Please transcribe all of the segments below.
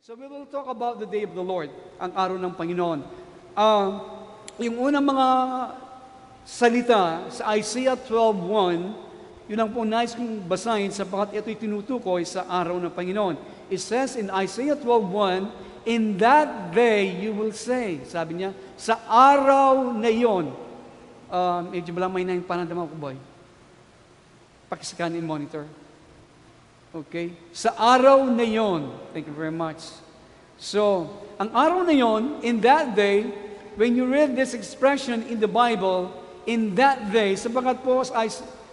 So we will talk about the day of the Lord, ang araw ng Panginoon. Yung unang mga salita sa Isaiah 12:1, yun ang po nais kong basahin sapagkat ito'y tinutukoy sa araw ng Panginoon. It says in Isaiah 12:1, "In that day you will say," sabi niya, sa araw na iyon, medyo malamay na yung panandama ko, boy. Pakiscan in monitor. Okay? Sa araw na yon, thank you very much. So, ang araw na yon, in that day, when you read this expression in the Bible, in that day, sapagkat po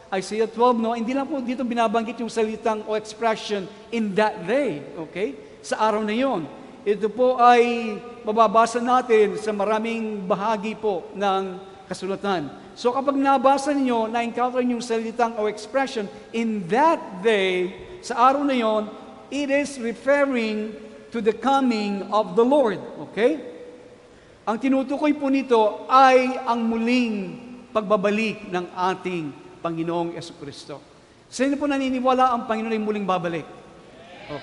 Isaiah 12, no, hindi lang po dito binabanggit yung salitang o expression in that day, okay? Sa araw na yon. Ito po ay mababasa natin sa maraming bahagi po ng kasulatan. So kapag nabasa niyo, na-encounter niyo yung salitang o expression in that day, sa araw na yon, it is referring to the coming of the Lord. Okay? Ang tinutukoy po nito ay ang muling pagbabalik ng ating Panginoong Jesucristo. Sino po naniniwala ang Panginoon ay muling babalik?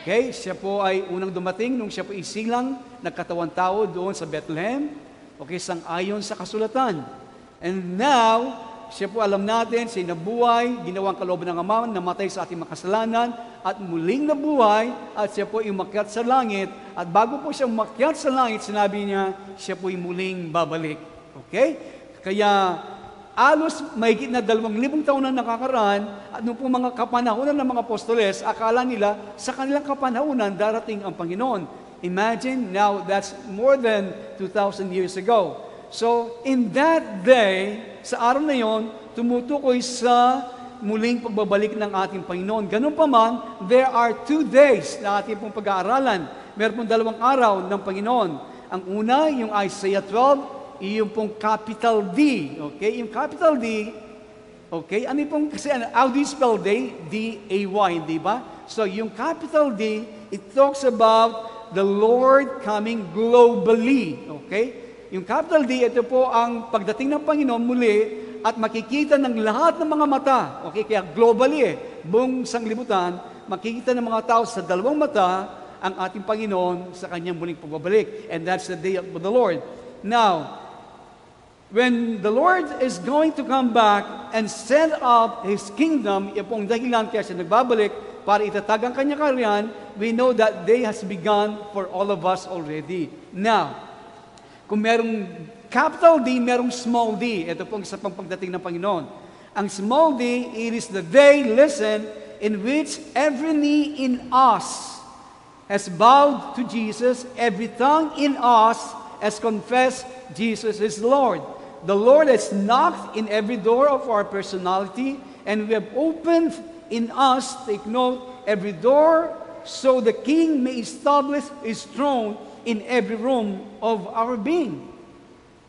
Okay? Siya po ay unang dumating nung siya po isilang nagkatawang tao doon sa Bethlehem. Okay? Sang-ayon sa kasulatan. And now, siya po alam natin, siya nabuhay, ginawang kalooban ng Ama, namatay sa ating makasalanan, at muling nabuhay, at siya po umakyat sa langit. At bago po siya umakyat sa langit, sinabi niya, siya po muling babalik. Okay? Kaya, alos mahigit na 2,000 taon na nakakaraan, at nung po mga kapanahunan ng mga apostoles, akala nila, sa kanilang kapanahunan, darating ang Panginoon. Imagine, now that's more than 2,000 years ago. So, in that day, sa araw na yon, tumutukoy sa muling pagbabalik ng ating Panginoon. Ganun pa man, there are 2 days na ating pong pag-aaralan. Meron pong 2 araw ng Panginoon. Ang una, yung Isaiah 12, yung pong capital D. Okay? Yung capital D, okay? Ano pong, kasi how do you spell day? D-A-Y, di ba? So, yung capital D, it talks about the Lord coming globally. Okay? Yung capital D, ito po ang pagdating ng Panginoon muli at makikita ng lahat ng mga mata. Okay, kaya globally buong sanglibutan, makikita ng mga tao sa 2 mata ang ating Panginoon sa kanyang muling pagbabalik. And that's the day of the Lord. Now, when the Lord is going to come back and set up His kingdom, yung pong dahilan kaya siya nagbabalik para itatag ang kanyang kaharian, we know that day has begun for all of us already. Now, kung merong capital D, merong small d. Ito pong isa pang pagdating ng Panginoon. Ang small d, it is the day, listen, in which every knee in us has bowed to Jesus, every tongue in us has confessed Jesus is Lord. The Lord has knocked in every door of our personality, and we have opened in us, take note, every door, so the King may establish His throne in every room of our being.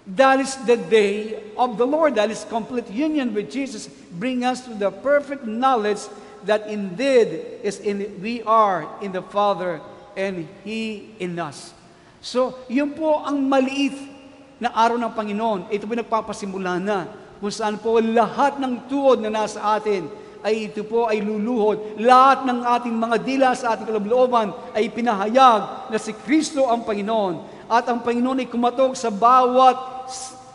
That is the day of the Lord. That is complete union with Jesus. Bring us to the perfect knowledge that indeed we are in the Father and He in us. So, yun po ang maliit na araw ng Panginoon. Ito po nagpapasimula na kung saan po lahat ng tuod na nasa atin ay ito po ay luluhod. Lahat ng ating mga dila sa ating kalooban ay pinahayag na si Kristo ang Panginoon. At ang Panginoon ay kumatok sa bawat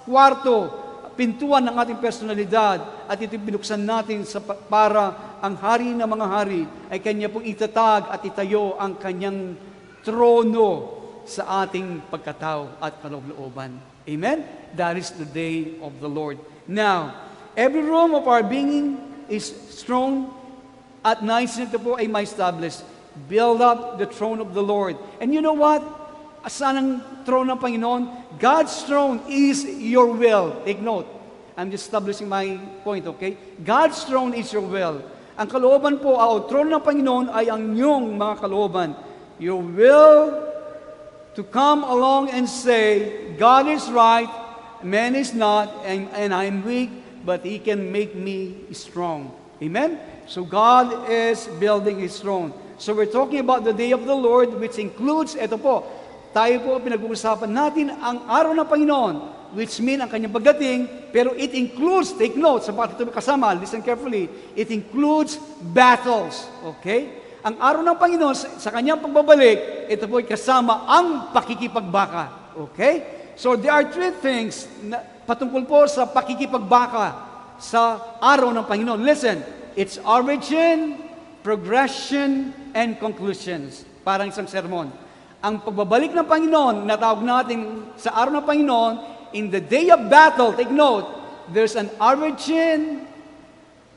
kwarto, pintuan ng ating personalidad. At ito binuksan natin para ang hari ng mga hari ay Kanya pong itatag at itayo ang Kanyang trono sa ating pagkatao at kalooban. Amen? That is the day of the Lord. Now, every room of our being is strong at night nito po ay ma-establish. Build up the throne of the Lord. And you know what? Saan ang throne ng Panginoon? God's throne is your will. Take note. I'm just establishing my point, okay? God's throne is your will. Ang kalooban po, ang throne ng Panginoon ay ang inyong mga kalooban. Your will to come along and say, God is right, man is not, and I'm weak, but He can make me strong. Amen? So God is building His throne. So we're talking about the day of the Lord, which includes, ito po, tayo po pinag-uusapan natin ang araw ng Panginoon, which mean ang kanyang pagdating, pero it includes, take note, sa bakit ito kasama, listen carefully, it includes battles. Okay? Ang araw ng Panginoon, sa kanyang pagbabalik, ito po ay kasama ang pakikipagbaka. Okay? So there are three things na patungkol po sa pakikipagbaka sa araw ng Panginoon. Listen, it's origin, progression, and conclusions. Parang isang sermon. Ang pagbabalik ng Panginoon, natawag natin sa araw ng Panginoon, in the day of battle, take note, there's an origin,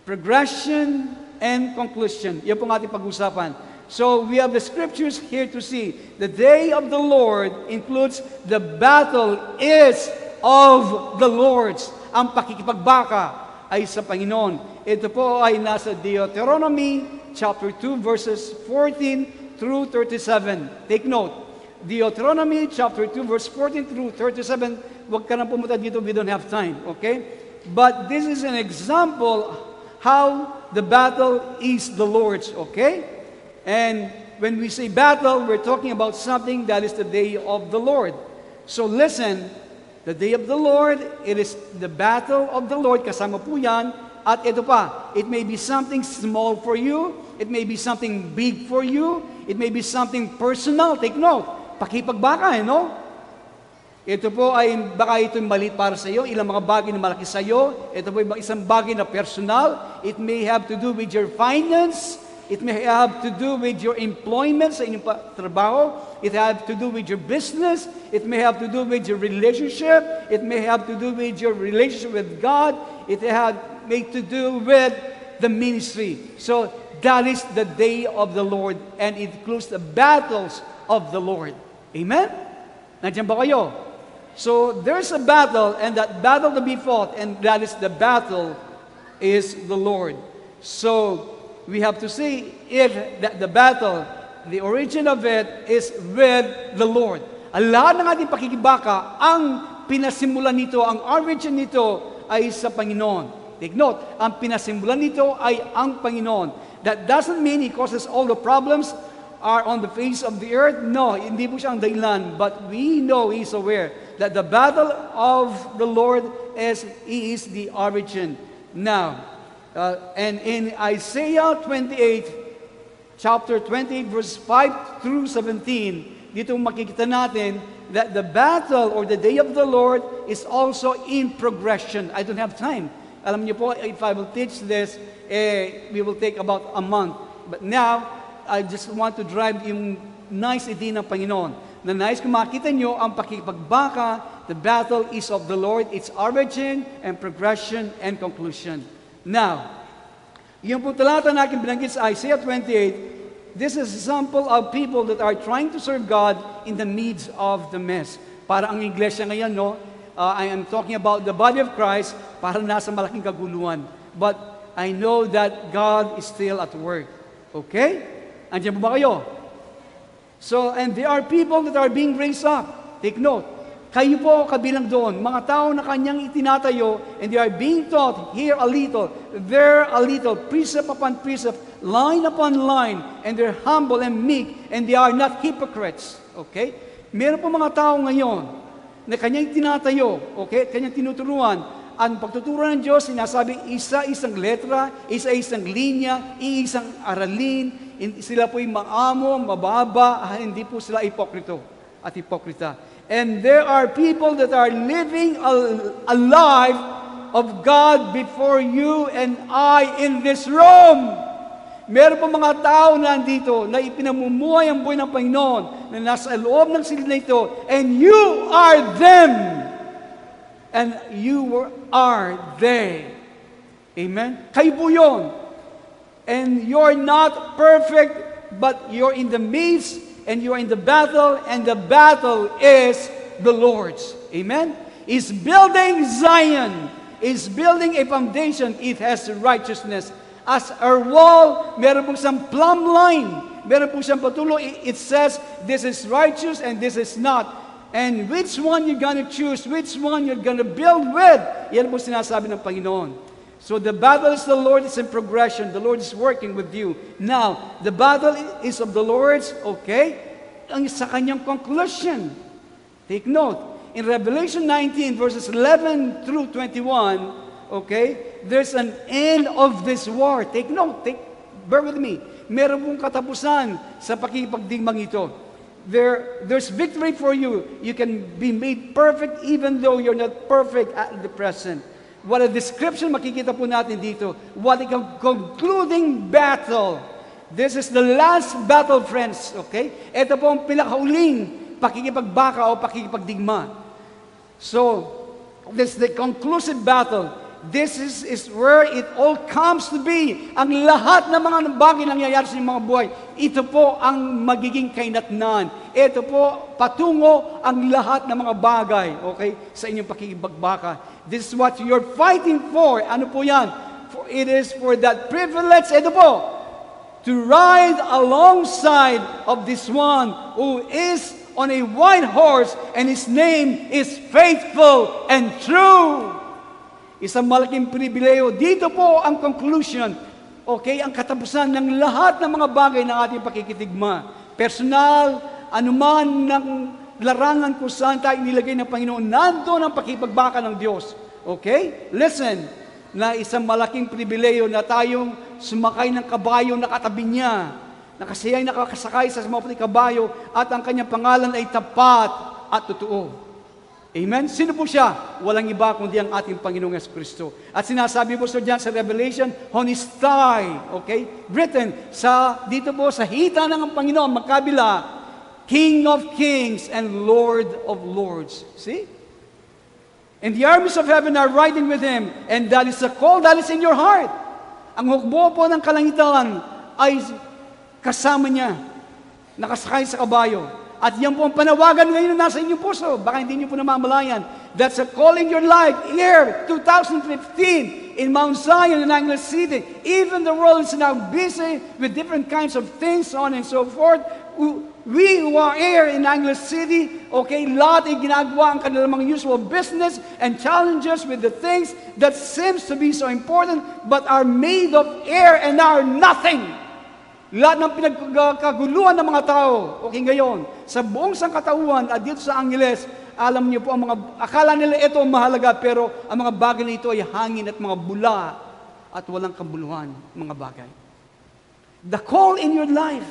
progression, and conclusion. Yan po ang ating pag-usapan. So we have the scriptures here to see. The day of the Lord includes the battle is of the Lord's. Ang pakikipagbaka ay sa Panginoon. Ito po ay nasa Deuteronomy chapter 2 verses 14 through 37. Take note. Deuteronomy chapter 2 verse 14 through 37. Huwag ka na pumunta dito, we don't have time. Okay? But this is an example how the battle is the Lord's, okay? And when we say battle, we're talking about something that is the day of the Lord. So listen, the day of the Lord, it is the battle of the Lord, kasama po yan. At ito pa, it may be something small for you, it may be something big for you, it may be something personal. Take note, pakipagbaka, no? Ito po ay, baka ito'y maliit para sa iyo, ilang mga bagay na malaki sa iyo. Ito po ay isang bagay na personal. It may have to do with your finance. It may have to do with your employment sa inyong trabaho. It have to do with your business. It may have to do with your relationship. It may have to do with your relationship with God. It may to do with the ministry. So that is the day of the Lord, and it includes the battles of the Lord. Amen? Nandiyan ba kayo? So there's a battle, and that battle to be fought, and that is the battle is the Lord. So we have to see if that the battle, the origin of it is with the Lord. Ang lahat ng ating pakikibaka, ang pinasimulan nito, ang origin nito ay sa Panginoon. Take note, ang pinasimulan nito ay ang Panginoon. That doesn't mean He causes all the problems are on the face of the earth. No, hindi po siya ang dahilan. But we know, He's aware that the battle of the Lord is He is the origin. Now, and in Isaiah 28, chapter 28, verse 5 through 17, dito makikita natin that the battle or the day of the Lord is also in progression. I don't have time. Alam niyo po, if I will teach this, we will take about a month. But now, I just want to drive yung nice idea ng Panginoon. Na nice kung makita nyo, ang pakipagbaka, the battle is of the Lord, its origin and progression and conclusion. Now, yung po talata na aking binanggit sa Isaiah 28, this is a sample of people that are trying to serve God in the midst of the mess. Para ang iglesia ngayon, no? I am talking about the body of Christ, para nasa malaking kaguluhan. But I know that God is still at work. Okay? Andiyan po ba kayo? So, and there are people that are being raised up. Take note. Kayo po kabilang doon. Mga tao na kanyang itinatayo, and they are being taught here a little, there a little, precept upon precept, line upon line, and they're humble and meek, and they are not hypocrites. Okay? Meron po mga tao ngayon na kanyang itinatayo, okay? Kanyang tinuturuan. Ang pagtuturo ng Diyos, sinasabi, isa-isang letra, isa-isang linya, isang aralin, sila po'y maamo, mababa, hindi po sila hipokrito at hipokrita. And there are people that are living a life of God before you and I in this room. Meron po mga tao na nandito na ipinamumuhay ang buhay ng Panginoon na nasa loob ng silid na ito, and you are them. And you are they. Amen? Kayo po yun. And you're not perfect, but you're in the midst, and you're in the battle, and the battle is the Lord's. Amen? Is building Zion, is building a foundation, it has righteousness. As our wall, meron pong isang plumb line. Meron pong isang patuloy, it says, this is righteous and this is not. And which one you're gonna choose, which one you're gonna build with, yan po sinasabi ng Panginoon. So the battle is the Lord, is in progression. The Lord is working with you. Now, the battle is of the Lord's, okay? Ang sa kanyang conclusion. Take note. In Revelation 19, verses 11 through 21, okay, there's an end of this war. Take note. Bear with me. meron pong katapusan sa pakikipagdigmang ito. There's victory for you. You can be made perfect even though you're not perfect at the present. What a description makikita po natin dito. What a concluding battle. This is the last battle, friends. Okay? Ito po ang pinakauling pakikipagbaka o pakikipagdigma. So, this is the conclusive battle. This is where it all comes to be. Ang lahat ng mga bagay nangyayari sa inyong mga buhay, ito po ang magiging kainatnan. Ito po patungo ang lahat ng mga bagay, okay, sa inyong pakikipagbaka. This is what you're fighting for. Ano po yan? For it is for that privilege, ito po, to ride alongside of this one who is on a white horse and his name is faithful and true. Isang malaking pribileyo. Dito po ang conclusion, okay, ang katapusan ng lahat ng mga bagay ng ating pakikitigma. Personal, anuman ng larangan kung saan tayo inilagay ng Panginoon, nandoon ang pakipagbaka ng Diyos. Okay? Listen, na isang malaking pribileyo na tayong sumakay ng kabayo na katabi niya, na kasi ay nakakasakay sa mga kabayo at ang kanyang pangalan ay tapat at totoo. Amen? Sino po siya? Walang iba kundi ang ating Panginoong Jesucristo. At sinasabi po diyan sa Revelation, on his thigh, okay? Written, dito po sa hita ng Panginoon, magkabila, King of Kings and Lord of Lords. See? And the armies of heaven are riding with him, and that is a call that is in your heart. Ang hukbo po ng kalangitan ay kasama niya, nakasakay sa kabayo. At yan po ang panawagan ngayon na nasa inyong puso. Baka hindi niyo po namamalayan. That's a call in your life. Here, 2015, in Mount Zion, in Angeles City. Even the world is now busy with different kinds of things, so on and so forth. We who are here in Angeles City, okay, lahat ay ginagawa ang kanilang mga usual business and challenges with the things that seems to be so important but are made of air and are nothing. Lahat ng pinagkaguluhan ng mga tao, okay ngayon, sa buong sangkatauhan at dito sa Angeles, alam niyo po, ang mga, akala nila ito mahalaga, pero ang mga bagay na ito ay hangin at mga bula at walang kabuluhan, mga bagay. The call in your life,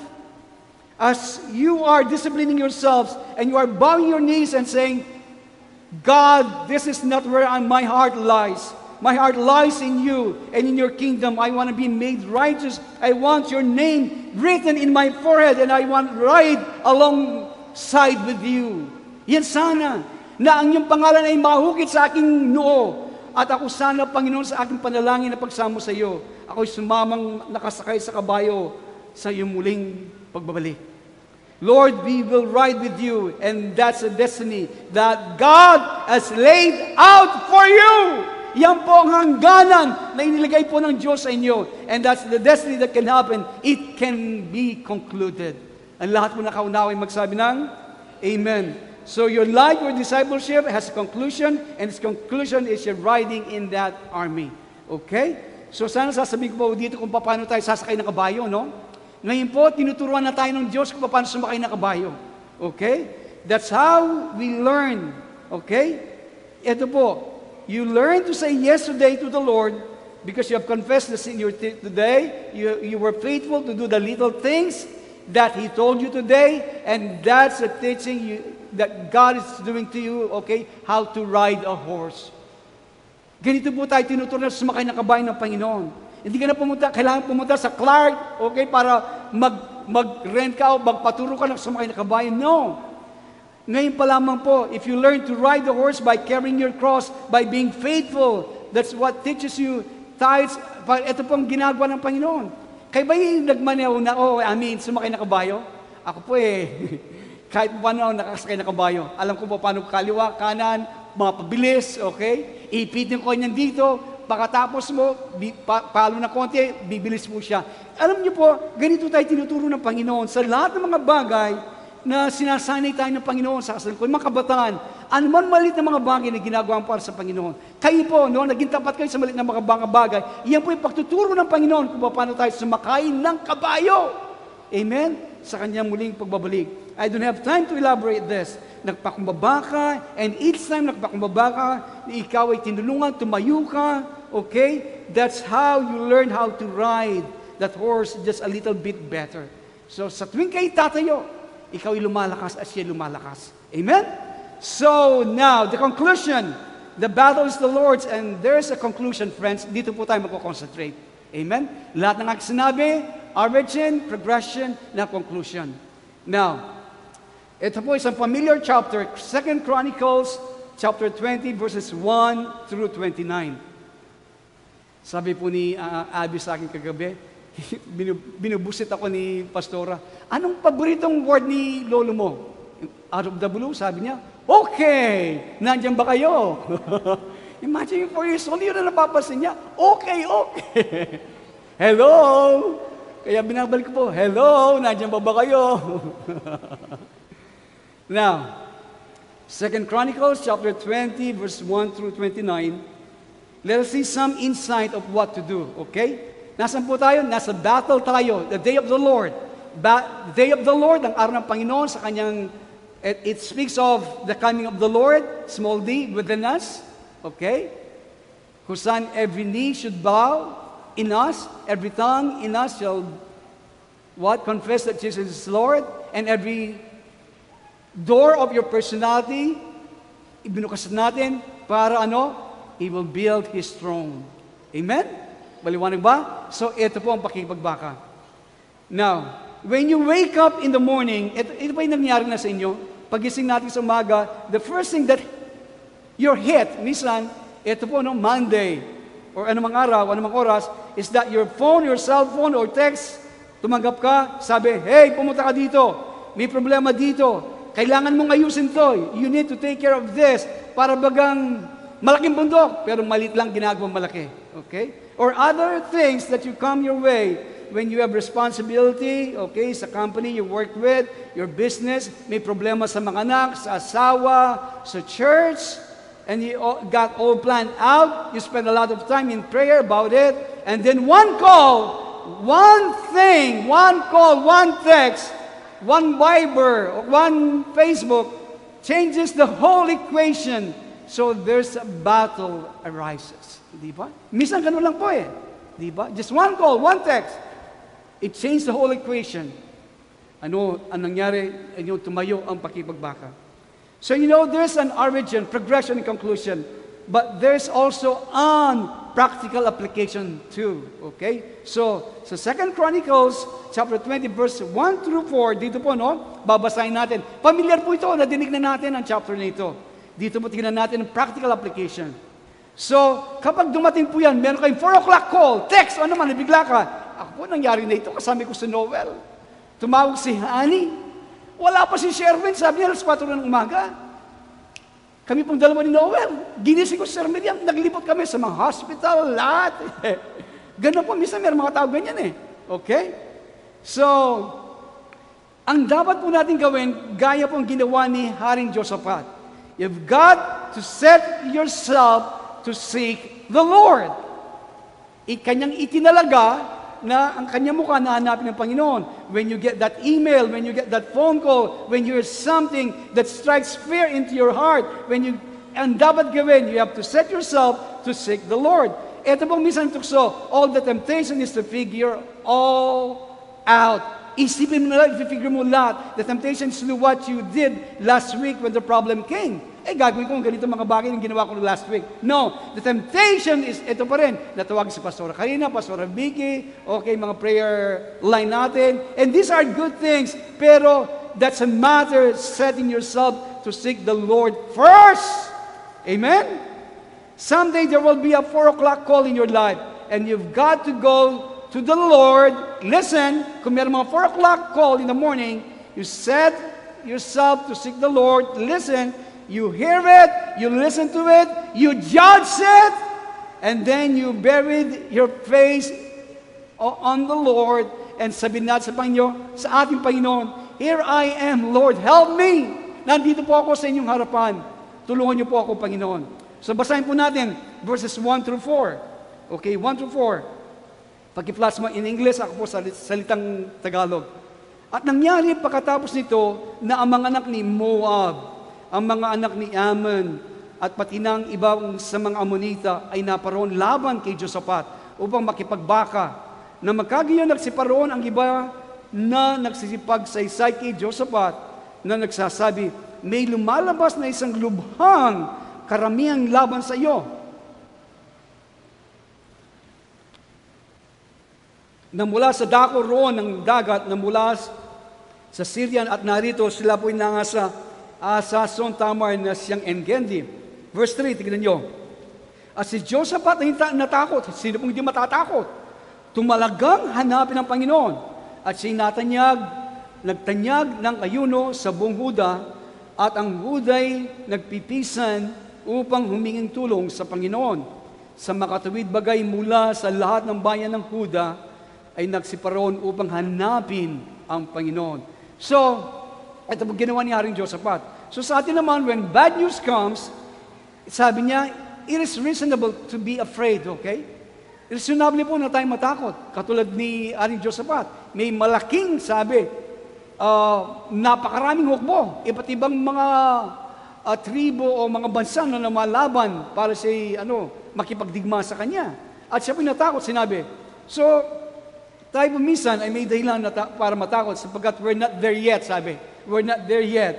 as you are disciplining yourselves and you are bowing your knees and saying, God, this is not where my heart lies. My heart lies in you and in your kingdom. I want to be made righteous. I want your name written in my forehead and I want to ride alongside with you. Yan sana, na ang iyong pangalan ay mahukit sa aking noo. At ako sana, Panginoon, sa aking panalangin na pagsamo sa iyo, ako'y sumamang nakasakay sa kabayo sa iyong muling pagbabalik. Lord, we will ride with you, and that's a destiny that God has laid out for you. Yan po ang hangganan na inilagay po ng Diyos sa inyo. And that's the destiny that can happen. It can be concluded. Ang lahat po nakaunawa ay magsabi ng Amen. So your life, your discipleship has a conclusion, and its conclusion is you're riding in that army. Okay? So sana sasabihin ko po dito kung paano tayo sasakay ng kabayo, no? Ngayon po, tinuturuan na tayo ng Diyos kung paano sumakay ng kabayo. Okay? That's how we learn. Okay? Ito po, you learn to say yes today to the Lord because you have confessed the sin today. You were faithful to do the little things that He told you today, and that's the teaching that God is doing to you, okay, how to ride a horse. Ganito po tayo tinuturuan na sumakay ng kabayo ng Panginoon. Hindi ka na kailangan pumunta sa Clark, okay, para mag-rent ka o magpaturo ka ng sumakay ng kabayo. No. Ngayon pa lamang po, if you learn to ride the horse by carrying your cross, by being faithful, that's what teaches you tithes. Ito pong ginagawa ng Panginoon. Kaya ba yung nagmaneho na, sumakay na kabayo? Ako po kahit paano nakasakay na kabayo. Alam ko po paano kaliwa, kanan, mga pabilis, okay? Ipitin ko niyan dito, pagkatapos mo, palo na konti, bibilis mo siya. Alam niyo po, ganito tayo tinuturo ng Panginoon sa lahat ng mga bagay na sinasanay tayo ng Panginoon sa kasalukuyan. Mga kabataan, anuman maliit na mga bagay na ginagawa para sa Panginoon. Kayo po, naging tapat kayo sa maliit na mga bagay, iyan po yung pagtuturo ng Panginoon kung paano tayo sumakay ng kabayo. Amen? Sa kanyang muling pagbabalik. I don't have time to elaborate this. Nagpakumbaba ka, and each time nagpakumbaba ka, ikaw ay tinulungan, tumayo ka, okay? That's how you learn how to ride. that horse just a little bit better. So sa tuwing kayo tatayo, ikaw ay lumalakas at siya lumalakas. Amen? So now, the conclusion, the battle is the Lord's, and there's a conclusion, friends. Dito po tayo magko-concentrate. Amen? Lahat ng aking sinabi, origin, progression, na conclusion. Now, ito po isang familiar chapter, 2 Chronicles, chapter 20, verses 1 through 29. Sabi po ni Abby sa akin kagabi, binubusit ako ni Pastora, anong paboritong word ni lolo mo? Out of the blue, sabi niya, okay, nandiyan ba kayo? Imagine 4 years old, yun na napapasin niya, okay. Hello? Kaya binabalik ko po, hello, nandiyan ba kayo? Now, 2 Chronicles chapter 20, verse 1 through 29, let us see some insight of what to do, okay? Nasaan po tayo? Nasa battle tayo, the day of the Lord. The day of the Lord, ang araw ng Panginoon sa kanyang, it speaks of the coming of the Lord, small d, within us, okay? Whose son every knee should bow in us, every tongue in us shall, what? Confess that Jesus is Lord, and every door of your personality, ibinukas natin para ano? He will build His throne. Amen? Maliwanag ba? So, ito po ang pakipagbaka. Now, when you wake up in the morning, ito ba yung nangyari na sa inyo? Pagising natin sa umaga, the first thing that you're hit, minsan, ito po, no, Monday, or anumang araw, anumang oras, is that your phone, your cell phone, or text, tumanggap ka, sabi, hey, pumunta ka dito, may problema dito, kailangan mong ayusin to, you need to take care of this, para bagang malaking bundok, pero malit lang ginagawang malaki. Okay? Or other things that you come your way when you have responsibility, okay, sa company you work with, your business, may problema sa mga anak, sa asawa, sa church, and you got all planned out, you spend a lot of time in prayer about it, and then one call, one thing, one call, one text, one Viber, one Facebook, changes the whole equation. So there's a battle arises. Di ba? Minsan ganun lang po eh. Di ba? Just one call, one text. It changed the whole equation. Ano ang nangyari? Yung tumayo ang pakipagbaka. So you know, there's an origin, progression, and conclusion. But there's also an practical application too. Okay? So, sa 2 Chronicles, chapter 20, verse 1 through 4, dito po, no? Babasahin natin. Familiar po ito, nadinig na natin ang chapter na ito. Dito po tingnan natin ang practical application. So, kapag dumating po yan, meron kayong 4 o'clock call, text, o naman, nabigla ka. Ako po, nangyari na ito, kasama ko si Noel. Tumawag si Honey. Wala pa si Sherwin, sabi niya, alas 4 ng umaga. Kami pong dalawa ni Noel. Ginising ko si Sir Miriam, naglipot kami sa mga hospital, lahat. Ganun po, minsan meron mga tao ganyan eh. Okay? So, ang dapat po natin gawin, gaya pong ginawa ni Haring Josaphat. You've got to set yourself to seek the Lord. Kanyang itinalaga na ang kanyang mukha na hanapin ng Panginoon. When you get that email, when you get that phone call, when you hear something that strikes fear into your heart, ang dapat gawin, you have to set yourself to seek the Lord. Ito pong minsan tukso, all the temptation is to figure all out. Isipin mo na, i-figure mo lahat. The temptation is to do what you did last week when the problem came. Gagawin ko ganito mga bagay yung ginawa ko last week. No, the temptation is, ito pa rin, natawag si Pastora Karina, Pastora Vicky, okay, mga prayer line natin. And these are good things, pero that's a matter setting yourself to seek the Lord first. Amen? Someday there will be a 4 o'clock call in your life, and you've got to go to the Lord. Listen, kung meron mga 4 o'clock call in the morning, you set yourself to seek the Lord. Listen, you hear it, you listen to it, you judge it, and then you buried your face on the Lord and sabihin natin sa ating Panginoon, here I am, Lord, help me. Nandito po ako sa inyong harapan. Tulungan niyo po ako, Panginoon. So basahin po natin verses 1 through 4. Okay, 1 through 4. Pag-i-flash mo in English, ako po sa salitang Tagalog. At nangyari pagkatapos nito na ang mga anak ni Moab, ang mga anak ni Ammon, at pati ng ibang sa mga Ammonita ay naparoon laban kay Josaphat upang makipagbaka. na magkagayon nagsiparoon ang iba na nagsisipagsaysay kay Josaphat na nagsasabi, may lumalabas na isang lubhang karamihang laban sa iyo. Na mula sa dako roon ng dagat, na mula sa Syrian, at narito sila po'y nangasa sa Son Tamar na siyang Engedi. Verse 3, tignan nyo. At si Josaphat ay natakot. Sino pong hindi matatakot? Tumalagang hanapin ang Panginoon. At siya nagtanyag ng ayuno sa buong Huda, at ang Huda'y nagpipisan upang huminging tulong sa Panginoon. Sa makatuwid bagay mula sa lahat ng bayan ng Huda ay nagsiparoon upang hanapin ang Panginoon. So, ito po ginawa ni Haring Josaphat. So sa atin naman, when bad news comes, sabi niya, it is reasonable to be afraid, okay? Reasonable po na tayo matakot. Katulad ni Haring Josaphat. May malaking, sabi, napakaraming hukbo. Iba't ibang mga tribo o mga bansa na namalaban para siya makipagdigma sa kanya. At siya po natakot, sinabi. So, tayo po minsan ay may dahilan para matakot sapagkat we're not there yet, sabi. We're not there yet.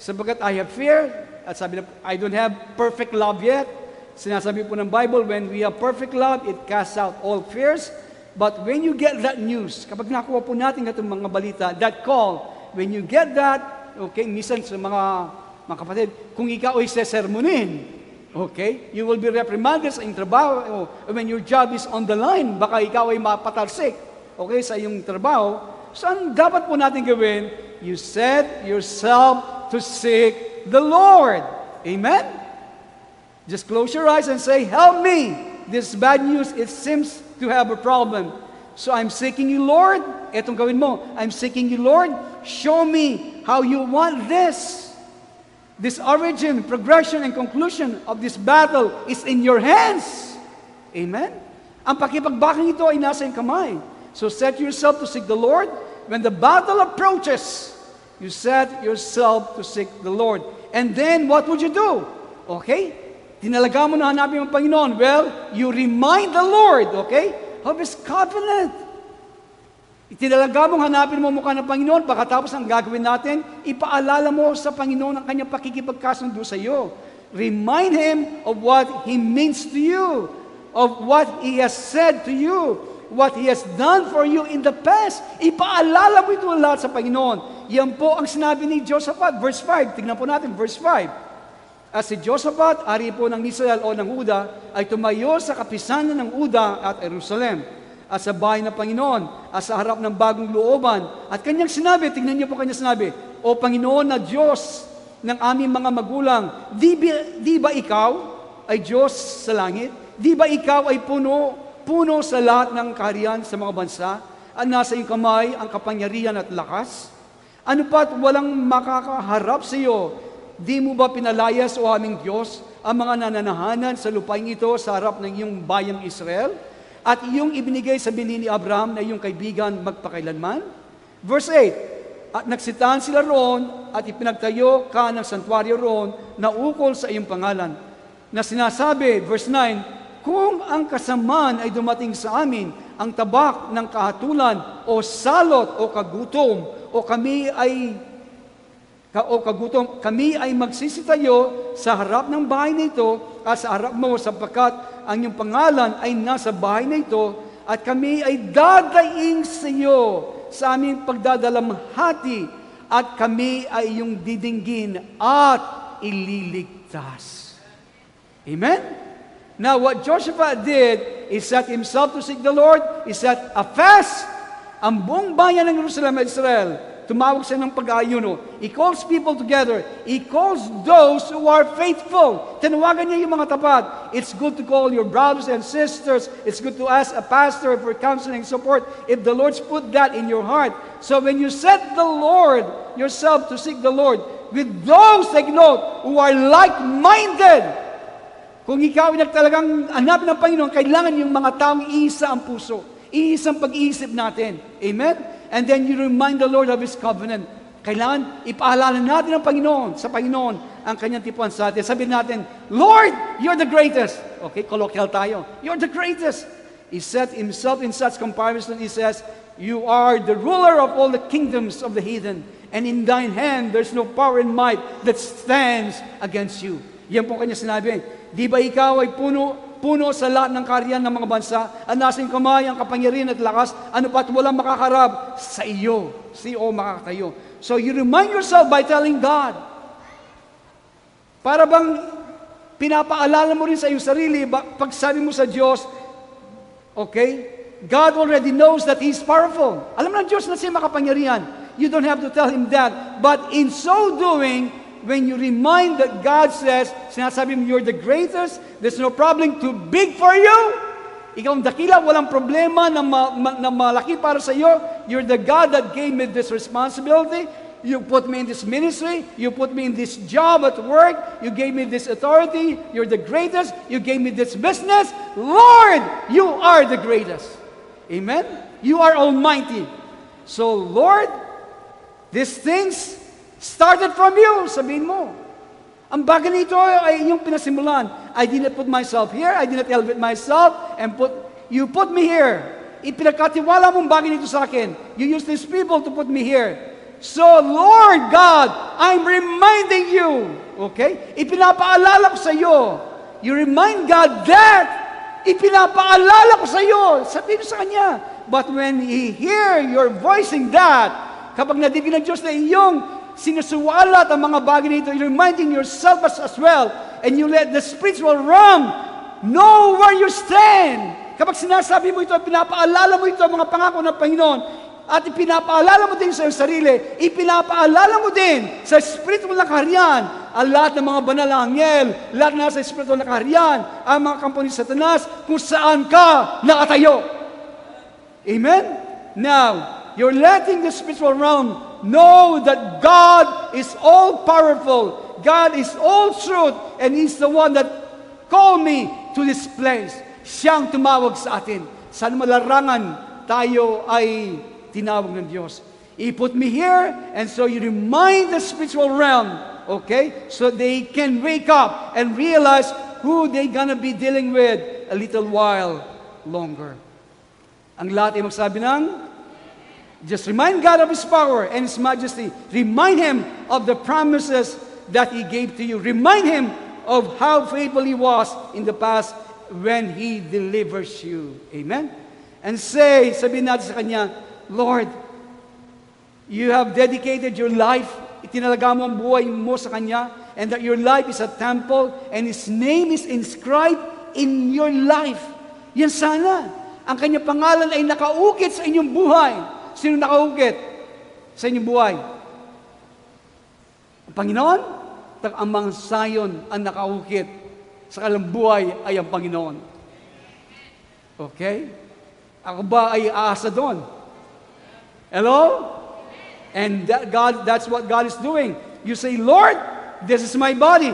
Sapagkat I have fear, at sabi na, I don't have perfect love yet. Sinasabi po ng Bible, when we have perfect love, it casts out all fears. But when you get that news, kapag nakuha po natin itong mga balita, that call, when you get that, okay, minsan sa mga kapatid, kung ikaw ay sesermonin, okay, you will be reprimanded sa iyong trabaho, when your job is on the line, baka ikaw ay mapatalsik, okay, sa iyong trabaho. So, ang dapat po natin gawin, you set yourself to seek the Lord. Amen? Just close your eyes and say, help me. This bad news, it seems to have a problem. So I'm seeking you, Lord. Etong gawin mo. I'm seeking you, Lord. Show me how you want this. This origin, progression, and conclusion of this battle is in your hands. Amen? Ang pakipagbakang ito ay nasa iyong kamay. So set yourself to seek the Lord. When the battle approaches, you set yourself to seek the Lord. And then, what would you do? Okay? Tinalaga mo na hanapin ang Panginoon. Well, you remind the Lord, okay, of His covenant. Itinalaga mo, hanapin mo mukha ng Panginoon, pagkatapos ang gagawin natin, ipaalala mo sa Panginoon ang kanyang pakikipagkasundo sa iyo. Remind Him of what He means to you, of what He has said to you, what He has done for you in the past. Ipaalala mo ito lahat sa Panginoon. Yan po ang sinabi ni Josaphat. Verse 5, tignan po natin, verse 5. At si Josaphat, ari po ng Israel o ng Huda, ay tumayo sa kapisanan ng Huda at Jerusalem, at sa bahay ng Panginoon, at sa harap ng bagong looban. At kanyang sinabi, tignan niyo po kanyang sinabi, O Panginoon na Diyos ng aming mga magulang, di ba ikaw ay Diyos sa langit? Di ba ikaw ay puno sa lahat ng kaharian sa mga bansa, at nasa iyong kamay ang kapangyarihan at lakas? Ano pa't walang makakaharap sa iyo? Di mo ba pinalayas, o aming Diyos, ang mga nananahanan sa lupain ito sa harap ng iyong bayang Israel? At iyong ibinigay sa binhi ni Abraham na iyong kaibigan magpakailanman? Verse 8, At nagsitahan sila roon at ipinagtayo ka ng santuaryo roon na ukol sa iyong pangalan. Na sinasabi, verse 9, Kung ang kasamaan ay dumating sa amin, ang tabak ng kahatulan o salot o kagutom o kami ay magsisitayo sa harap ng bahay na ito at sa harap mo sapagkat ang iyong pangalan ay nasa bahay na ito at kami ay dadaing sa iyo sa aming pagdadalamhati at kami ay iyong didinggin at ililigtas. Amen? Now, what Joshua did is set himself to seek the Lord, is set a fast. Ang buong bayan ng Jerusalem at Israel, tumawag siya ng pag-aayuno. He calls people together. He calls those who are faithful. Tinawagan niya yung mga tapat. It's good to call your brothers and sisters. It's good to ask a pastor for counseling support if the Lord's put that in your heart. So when you set the Lord, yourself to seek the Lord, with those, take note, who are like-minded. Kung ikaw ay nagtalagang hanapin ng Panginoon, kailangan yung mga taong iisa ang puso. Iisang pag-iisip natin. Amen? And then you remind the Lord of His covenant. Kailangan ipaalala natin ang Panginoon, sa Panginoon, ang kanyang tipuan sa atin. Sabihin natin, Lord, you're the greatest. Okay, colloquial tayo. You're the greatest. He set himself in such comparison, he says, you are the ruler of all the kingdoms of the heathen, and in thine hand there's no power and might that stands against you. Yan po kanya sinabi. Di ba ikaw ay puno sa lahat ng karyan ng mga bansa, ang nasing kamay, ang kapangyarihan at lakas, ano pa't walang makakarab sa iyo. Si o makakatayo. So you remind yourself by telling God. Para bang pinapaalala mo rin sa iyong sarili, pag sabi mo sa Diyos, okay, God already knows that He's powerful. Alam ng Diyos na siya makapangyarihan. You don't have to tell Him that. But in so doing, when you remind that God says, sinasabi mo, you're the greatest, there's no problem too big for you. Ikaw ang dakila, walang problema na malaki para sa iyo. You're the God that gave me this responsibility. You put me in this ministry. You put me in this job at work. You gave me this authority. You're the greatest. You gave me this business. Lord, you are the greatest. Amen? You are almighty. So, Lord, these things started from you. Sabihin mo. Ang bagay nito ay yung pinasimulan. I did not put myself here. I did not elevate myself. And you put me here. Ipinagkatiwala mong bagay nito sa akin. You use these people to put me here. So, Lord God, I'm reminding you. Okay? Ipinapaalala ko sa iyo. You remind God that. Ipinapaalala ko sa iyo. Sabihin sa Kanya. But when He hear your voicing that, kapag nadidig ng Diyos na iyong sinusuwalat ang mga bagay nito, you're reminding yourself as well, and you let the spiritual realm know where you stand. Kapag sinasabi mo ito, pinapaalala mo ito ang mga pangako ng Panginoon, at ipinapaalala mo din sa iyong sarili, ipinapaalala mo din sa spiritual na kaharian, ang lahat ng mga banal na anghel, lahat na sa spiritual na kaharian, ang mga kampo ni Satanas, kung saan ka nakatayo. Amen? Now, you're letting the spiritual realm know that God is all-powerful. God is all-truth. And He's the one that called me to this place. Siyang tumawag sa atin. Saan malarangan tayo ay tinawag ng Diyos. He put me here, and so you remind the spiritual realm, okay? So they can wake up and realize who they're gonna be dealing with a little while longer. Ang lahat ay magsabi ng, just remind God of His power and His majesty. Remind Him of the promises that He gave to you. Remind Him of how faithful He was in the past when He delivers you. Amen? And sabihin natin sa Kanya, Lord, you have dedicated your life, itinalaga mo ang buhay mo sa Kanya, and that your life is a temple, and His name is inscribed in your life. Yan sana. Ang Kanyang pangalan ay nakaukit sa inyong buhay. Sino nakaukit sa inyong buhay? Ang Panginoon? Ang mga sayon ang nakaukit sa kanilang buhay ay ang Panginoon. Okay? Ako ba ay aasa doon? Hello? And that's what God is doing. You say, Lord, this is my body,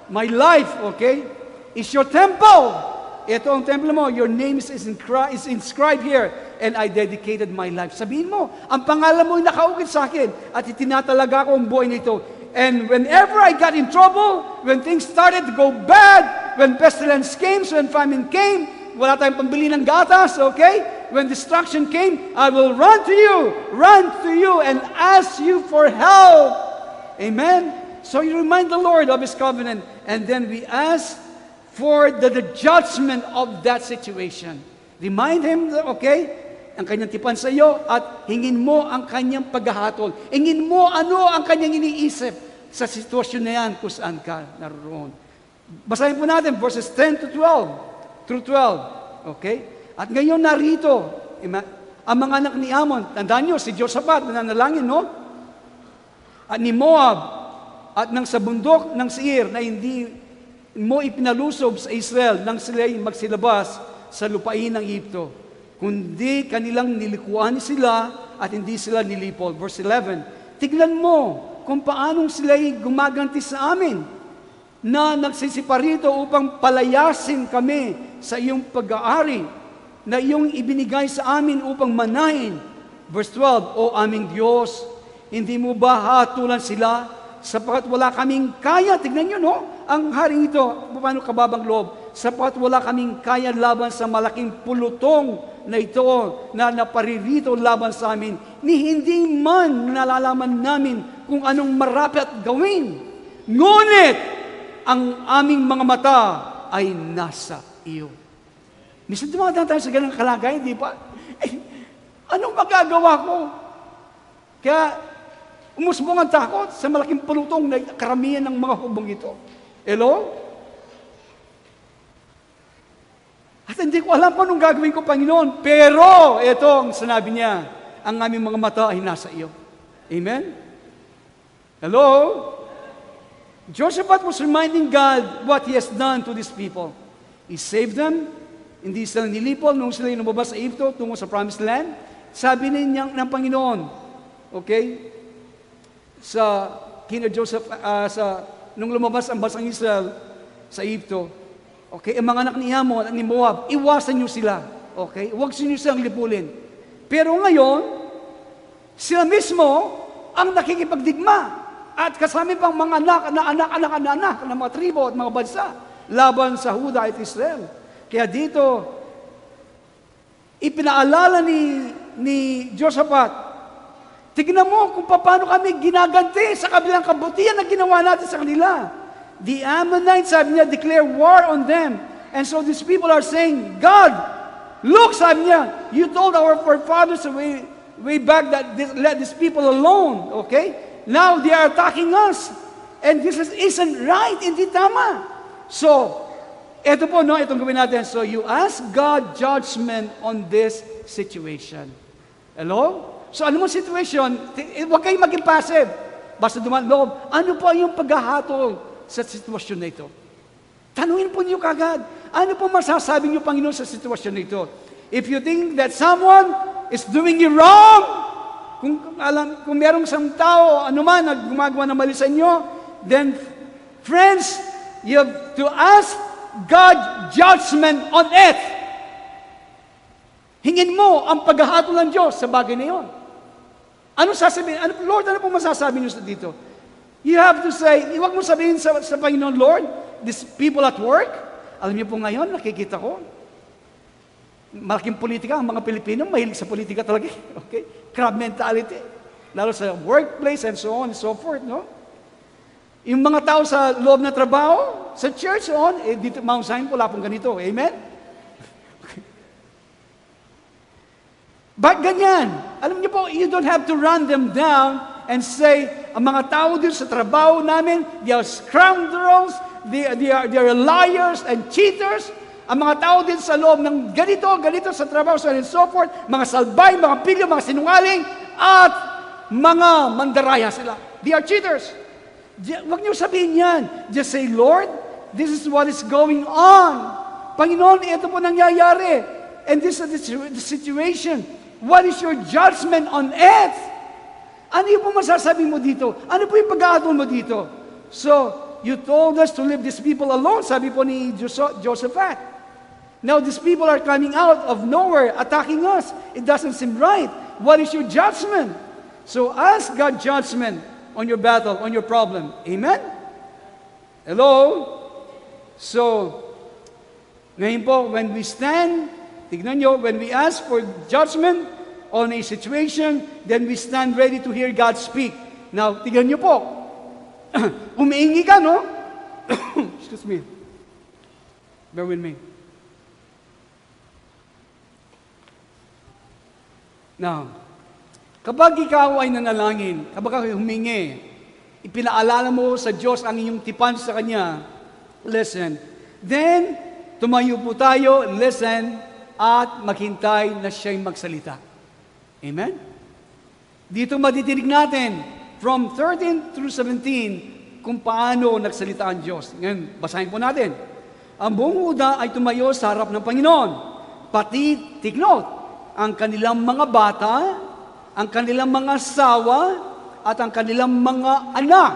my life, okay? It's your temple. Ito ang temple mo. Your name is inscribed here. And I dedicated my life. Sabihin mo, ang pangalan mo ay nakaukit sa akin at itinatalaga ko ang buhay nito. And whenever I got in trouble, when things started to go bad, when pestilence came, when famine came, wala tayong pambili ng gatas, okay? When destruction came, I will run to you, and ask you for help. Amen? So you remind the Lord of His covenant, and then we ask for the judgment of that situation. Remind Him, okay, ang Kanyang tipan sa iyo at hingin mo ang Kanyang paghahatol. Hingin mo ano ang Kanyang iniisip sa sitwasyon na yan kung saan ka naroon. Basahin po natin verses 10 to 12 through 12. Okay? At ngayon narito, ang mga anak ni Ammon, tandaan nyo, si Josaphat, nananalangin, no? At ni Moab, at nang sa bundok ng Seir na hindi mo ipinalusob sa Israel nang sila'y magsilabas sa lupain ng Egypto, kundi kanilang nilikuan sila at hindi sila nilipol. Verse 11, tignan mo kung paanong sila'y gumaganti sa amin na nagsisiparito upang palayasin kami sa iyong pag-aari na iyong ibinigay sa amin upang manahin. Verse 12, O aming Diyos, hindi mo ba hatulan sila sapagkat wala kaming kaya? Tignan nyo, no? Ang haring ito, paano kababang loob? sapat wala kaming kaya laban sa malaking pulutong na ito na naparirito laban sa amin, ni hindi man nalalaman namin kung anong marapat gawin. Ngunit, ang aming mga mata ay nasa iyo. Minsan dumadaan tayo sa ganang kalagayan, di ba? Anong magagawa ko? Kaya, umusbong ang takot sa malaking pulutong na karamihan ng mga hubong ito. Hello? At hindi ko alam kung anong gagawin ko, Panginoon. Pero, ito ang sinabi niya, ang aming mga mata ay nasa iyo. Amen? Hello? Jehoshaphat was reminding God what He has done to these people. He saved them. Hindi sila nilipol nung sila lumabas sa Egypto tungo sa Promised Land. Sabi niya ng Panginoon, okay, sa kina Joseph, nung lumabas ang bansang Israel sa Egypto, okay, ang mga anak ni Ammon at ni Moab, iwasan niyo sila. Okay? Huwag niyo silang lipulin. Pero ngayon, sila mismo ang nakikipagdigma. At kasama pang mga anak ng mga tribo at mga bansa laban sa Huda at Israel. Kaya dito, ipinaalala ni Jehoshaphat, tignan mo kung paano kami ginaganti sa kabilang kabutihan na ginawa natin sa kanila. The Ammonites, sabi niya, declare war on them. And so these people are saying, God, look, sabi niya, you told our forefathers way back that let these people alone, okay? Now they are attacking us. And this isn't right, hindi tama. So, ito po, no, itong gawin natin. So, you ask God judgment on this situation. Hello? So, ano mo situation? Huwag kayong maging passive. Basta dumaan loob. Ano po yung paghahatol sa sitwasyon na ito? Tanungin po niyo kagad. Ano po masasabi niyo, Panginoon, sa sitwasyon na ito? If you think that someone is doing you wrong, kung merong isang tao, anuman, na gumagawa ng mali sa inyo, then, friends, you have to ask God judgment on it. Hingin mo ang paghahatol ng Diyos sa bagay na yun. Ano sasabihin? Lord, ano po masasabi niyo dito? You have to say, huwag mo sabihin sa Panginoon, Lord, these people at work, alam niyo po ngayon, nakikita ko, malaking politika, ang mga Pilipino, mahilig sa politika talaga. Okay? Crab mentality. Lalo sa workplace and so on and so forth, no? Yung mga tao sa loob na trabaho, sa church, so on, dito, Mount Zion, wala pong ganito. Amen? Okay. Ba't ganyan? Alam niyo po, you don't have to run them down and say, ang mga tao dito sa trabaho namin, they are scoundrels, they are liars and cheaters. Ang mga tao din sa loob ng ganito sa trabaho, so on and so forth, mga salbay, mga pilyo, mga sinungaling, at mga mandaraya sila. They are cheaters. Huwag niyo sabihin yan. Just say, Lord, this is what is going on. Panginoon, ito po nangyayari. And this is the situation. What is your judgment on it? Ano yung po masasabi mo dito? Ano po yung pag-aatol mo dito? So, you told us to leave these people alone, sabi po ni Jehoshaphat. Now these people are coming out of nowhere, attacking us. It doesn't seem right. What is your judgment? So ask God judgment on your battle, on your problem. Amen? Hello? So, ngayon po, when we stand, tignan nyo, when we ask for judgment on a situation, then we stand ready to hear God speak. Now, tignan nyo po. Umiingi ka, no? Excuse me. Bear with me. Now, kapag ikaw ay nanalangin, kapag ikaw humingi, ipinaalala mo sa Diyos ang iyong tipan sa Kanya, listen, then, tumayo po tayo, listen, at maghintay na siya'y magsalita. Amen? Dito madidinig natin, from 13 through 17, kung paano nagsalita ang Diyos. Ngayon, basahin po natin. Ang buong Huda ay tumayo sa harap ng Panginoon. Pati, take note, ang kanilang mga bata, ang kanilang mga asawa, at ang kanilang mga anak.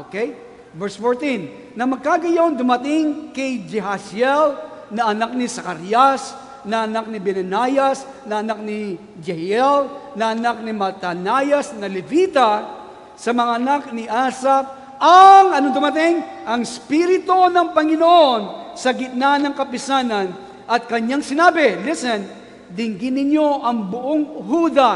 Okay? Verse 14, na magkagayon dumating kay Jehaziel, na anak ni Zacarias, na anak ni Benanias, na anak ni Jehiel, na anak ni Matanayas, na Levita, sa mga anak ni Asaph, anong dumating? Ang Espiritu ng Panginoon sa gitna ng kapisanan at kanyang sinabi, listen, dinggin ninyo ang buong Huda.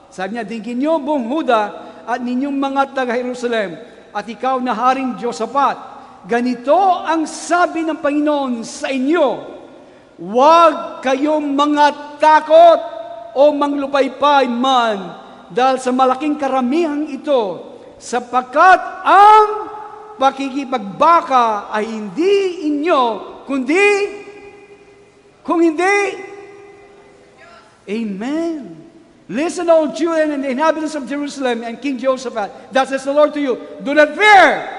Sabi niya, dinggin niyo buong Huda at ninyong mga taga-Jerusalem at ikaw na Haring Josaphat. Ganito ang sabi ng Panginoon sa inyo, huwag kayong mga takot o manglupaypay man dahil sa malaking karamihang ito, sapagkat ang pakikipagbaka ay hindi inyo, kung hindi, Amen. Listen, all children and the inhabitants of Jerusalem and King Jehoshaphat, thus says the Lord to you, do not fear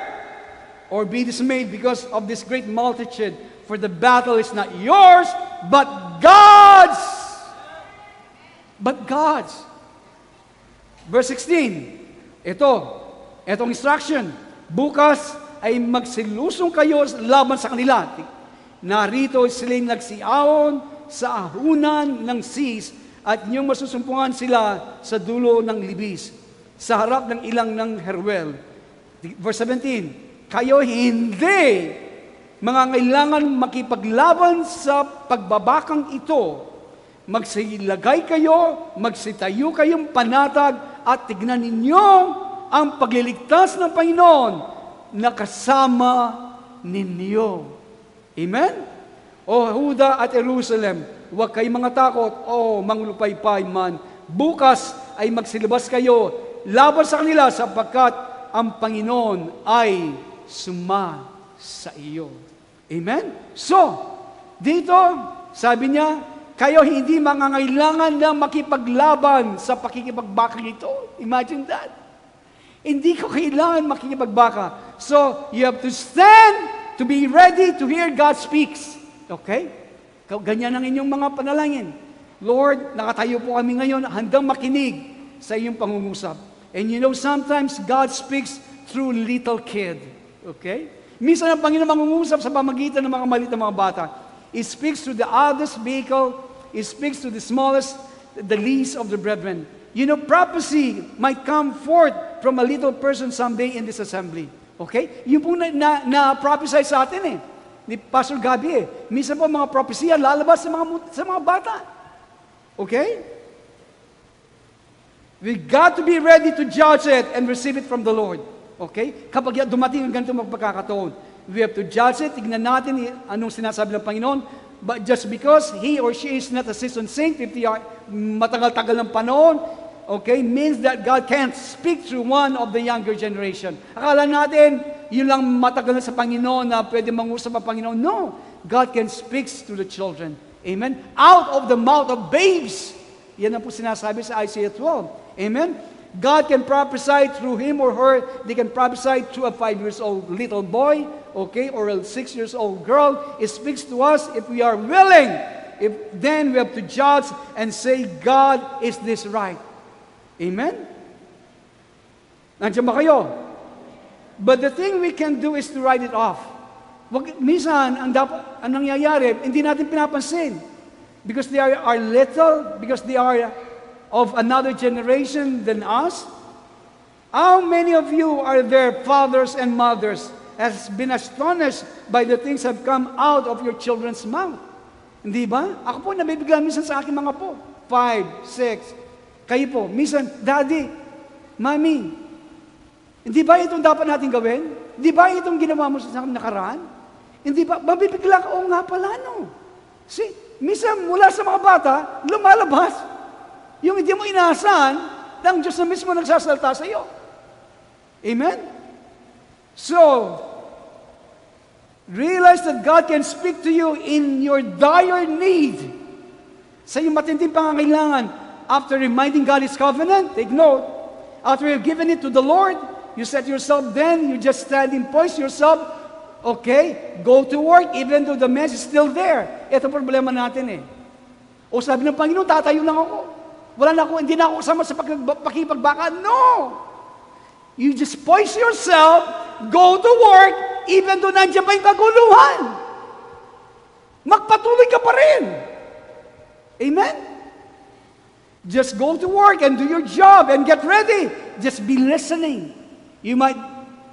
or be dismayed because of this great multitude, for the battle is not yours, but God's. But God's. Verse 16, itong instruction, bukas ay magsilusong kayo laban sa kanila. Narito sila'y nagsiaon sa ahunan ng sis at inyong masusumpungan sila sa dulo ng libis, sa harap ng ilang ng Herwel. Verse 17, kayo hindi mangangailangan makipaglaban sa pagbabakang ito. Magsilagay kayo, magsitayo kayong panatag at tignan ninyo ang pagliligtas ng Panginoon na kasama ninyo. Amen? O Huda at Jerusalem, huwag kayong mga takot o manglupaypay man. Bukas ay magsilabas kayo laban sa kanila sapagkat ang Panginoon ay suma sa iyo. Amen? So, dito, sabi niya, kayo hindi mangangailangan na makipaglaban sa pakikipagbaka ito. Imagine that. Hindi ko kailangan makikipagbaka. So, you have to stand to be ready to hear God speaks. Okay? Ganyan ang inyong mga panalangin. Lord, nakatayo po kami ngayon, handang makinig sa iyong pangungusap. And you know, sometimes God speaks through little kid. Okay? Minsan ang Panginoon mangungusap sa pamagitan ng mga maliit na mga bata. He speaks to the others vehicle. He speaks to the smallest, the least of the brethren. You know, prophecy might come forth from a little person someday in this assembly. Okay? Yung po na-prophesy sa atin ni Pastor Gabi Minsan po mga propesya lalabas sa mga bata. Okay? We got to be ready to judge it and receive it from the Lord. Okay? Kapag dumating yung ganito magpagkakataon, we have to judge it, tignan natin anong sinasabi ng Panginoon. But just because he or she is not a seasoned saint, 50 matagal-tagal ng panahon, okay, means that God can't speak through one of the younger generation. Akala natin, yun lang matagal na sa Panginoon na pwede mangusap ang Panginoon. No, God can speak to the children. Amen? Out of the mouth of babes. Yan ang po sinasabi sa Isaiah 12. Amen? God can prophesy through him or her. They can prophesy through a 5-year-old little boy, okay, or a 6-year-old girl. It speaks to us if we are willing. Then we have to judge and say, God, is this right? Amen? Nandiyan ba kayo? But the thing we can do is to write it off. Minsan, ang nangyayari, hindi natin pinapansin. Because they are little, because they are of another generation than us. How many of you are there, fathers and mothers, has been astonished by the things that have come out of your children's mouth? Hindi ba? Ako po, nabibigla minsan sa aking mga po. 5, 6. Kayo po, minsan, Daddy, Mommy, hindi ba itong dapat natin gawin? Hindi ba itong ginawa mo sa nakaraan? Hindi ba? Mabibigla ka, oo nga pala, no? See, minsan mula sa mga bata, lumalabas. Yung hindi mo inaasahan, ang Diyos na mismo nagsasalta sa iyo. Amen? So, realize that God can speak to you in your dire need. Sa iyong matinding pangangailangan, after reminding God His covenant, take note, after you've given it to the Lord, you set yourself then, you just stand and poise yourself, okay, go to work, even though the mess is still there. Ito problema natin O sabi ng Panginoon, tatayo lang ako. Hindi na ako kasama sa pakipagbaka. No! You just poise yourself, go to work, even though nandiyan pa yung kaguluhan. Magpatuloy ka pa rin. Amen? Just go to work and do your job and get ready. Just be listening. You might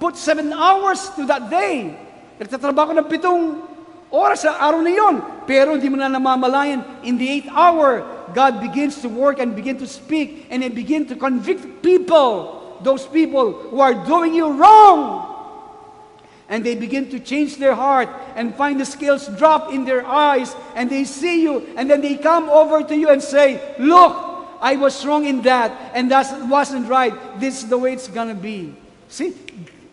put 7 hours to that day. Nagtatrabaho ng oras sa araw na yon. Pero hindi mo na namamalayan, in the 8th hour, God begins to work and begin to speak and then begin to convict people, those people who are doing you wrong. And they begin to change their heart and find the scales drop in their eyes and they see you and then they come over to you and say, look, I was wrong in that and that wasn't right. This is the way it's gonna be. See?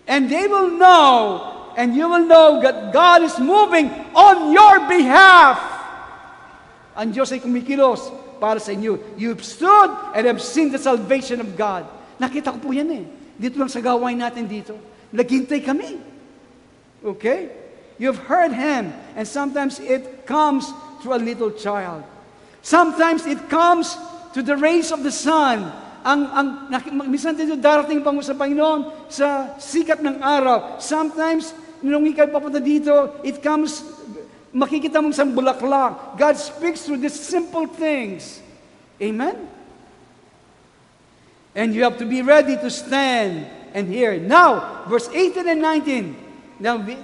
And they will know and you will know that God is moving on your behalf. Ang Diyos ay kumikilos para sa inyo. You've stood and have seen the salvation of God. Nakita ko po yan eh. Dito lang sa gawain natin dito. Naghintay kami. Okay? You've heard Him. And sometimes it comes through a little child. Sometimes it comes to the rays of the sun. Minsan dito darating pa mo sa Panginoon sa sikat ng araw. Sometimes, nung ikaw papunta dito, it comes, makikita mong isang bulaklak. God speaks through these simple things. Amen? And you have to be ready to stand and hear. Now, verse 18 and 19.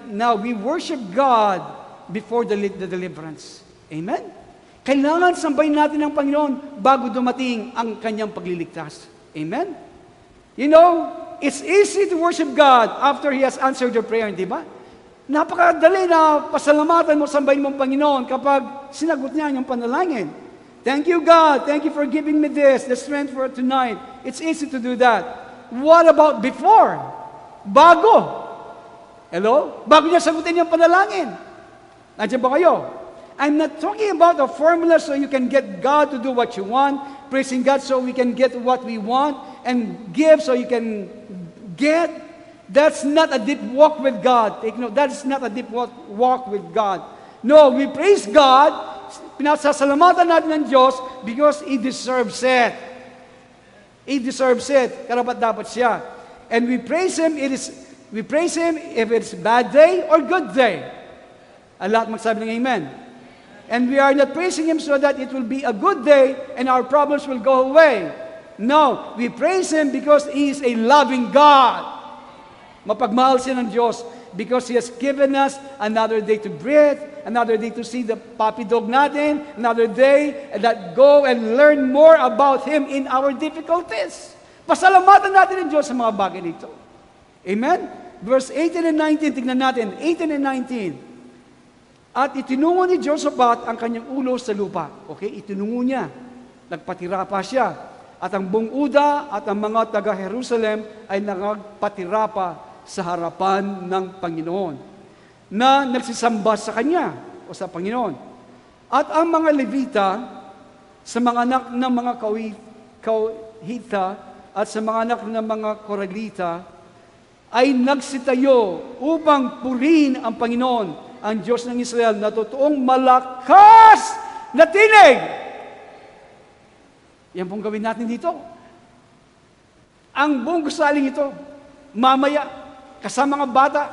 Now we worship God before the deliverance. Amen? Kailangan sambahin natin ang Panginoon bago dumating ang kanyang pagliligtas. Amen? You know, it's easy to worship God after He has answered your prayer, di ba? Napakadali na pasalamatan mo, sambahin mo ang Panginoon kapag sinagot niya yung panalangin. Thank you, God. Thank you for giving me this, the strength for tonight. It's easy to do that. What about before? Bago. Hello? Bago niya sagutin yung panalangin. Nandiyan ba kayo? I'm not talking about a formula so you can get God to do what you want, praising God so we can get what we want, and give so you can get. That's not a deep walk with God. Take note, that is not a deep walk with God. No, we praise God, pinasasalamatan natin ng Diyos because He deserves it. He deserves it. Karapat dapat siya. And we praise Him, we praise Him if it's bad day or good day. A lot magsabi ng amen. And we are not praising Him so that it will be a good day and our problems will go away. No, we praise Him because He is a loving God. Mapagmahal siya ng Diyos because He has given us another day to breathe, another day to see the puppy dog natin, another day that go and learn more about Him in our difficulties. Pasalamatan natin ng Diyos sa mga bagay nito. Amen? Verse 18 and 19, tignan natin. 18 and 19. At itinungo ni Jehoshaphat ang kanyang ulo sa lupa. Okay? Itinungo niya. Nagpatira pa siya. At ang buong Uda at ang mga taga-Jerusalem ay nagpatira pa sa harapan ng Panginoon na nagsisamba sa Kanya o sa Panginoon. At ang mga Levita sa mga anak ng mga Kauhita at sa mga anak ng mga Koralita ay nagsitayo upang purihin ang Panginoon, ang Diyos ng Israel, na totoong malakas na tinig. Yan pong gawin natin dito. Ang buong gusaling ito, mamaya, kasama mga bata,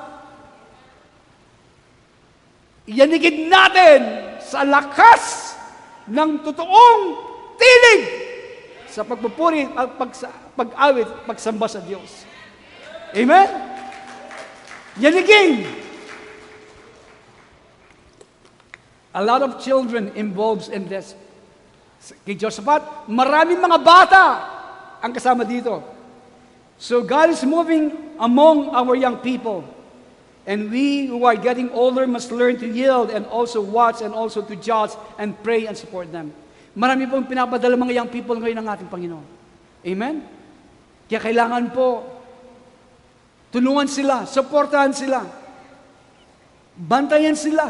iyanigid natin sa lakas ng totoong tinig sa pagpupuri, pag-awit, pagsamba sa Diyos. Amen? Yanigin. A lot of children involved in this. Kay Jehoshaphat, maraming mga bata ang kasama dito. So God is moving among our young people. And we who are getting older must learn to yield and also watch and also to judge and pray and support them. Marami pong pinapadala mga young people ngayon ng ating Panginoon. Amen? Kaya kailangan po tulungan sila, supportahan sila, bantayan sila.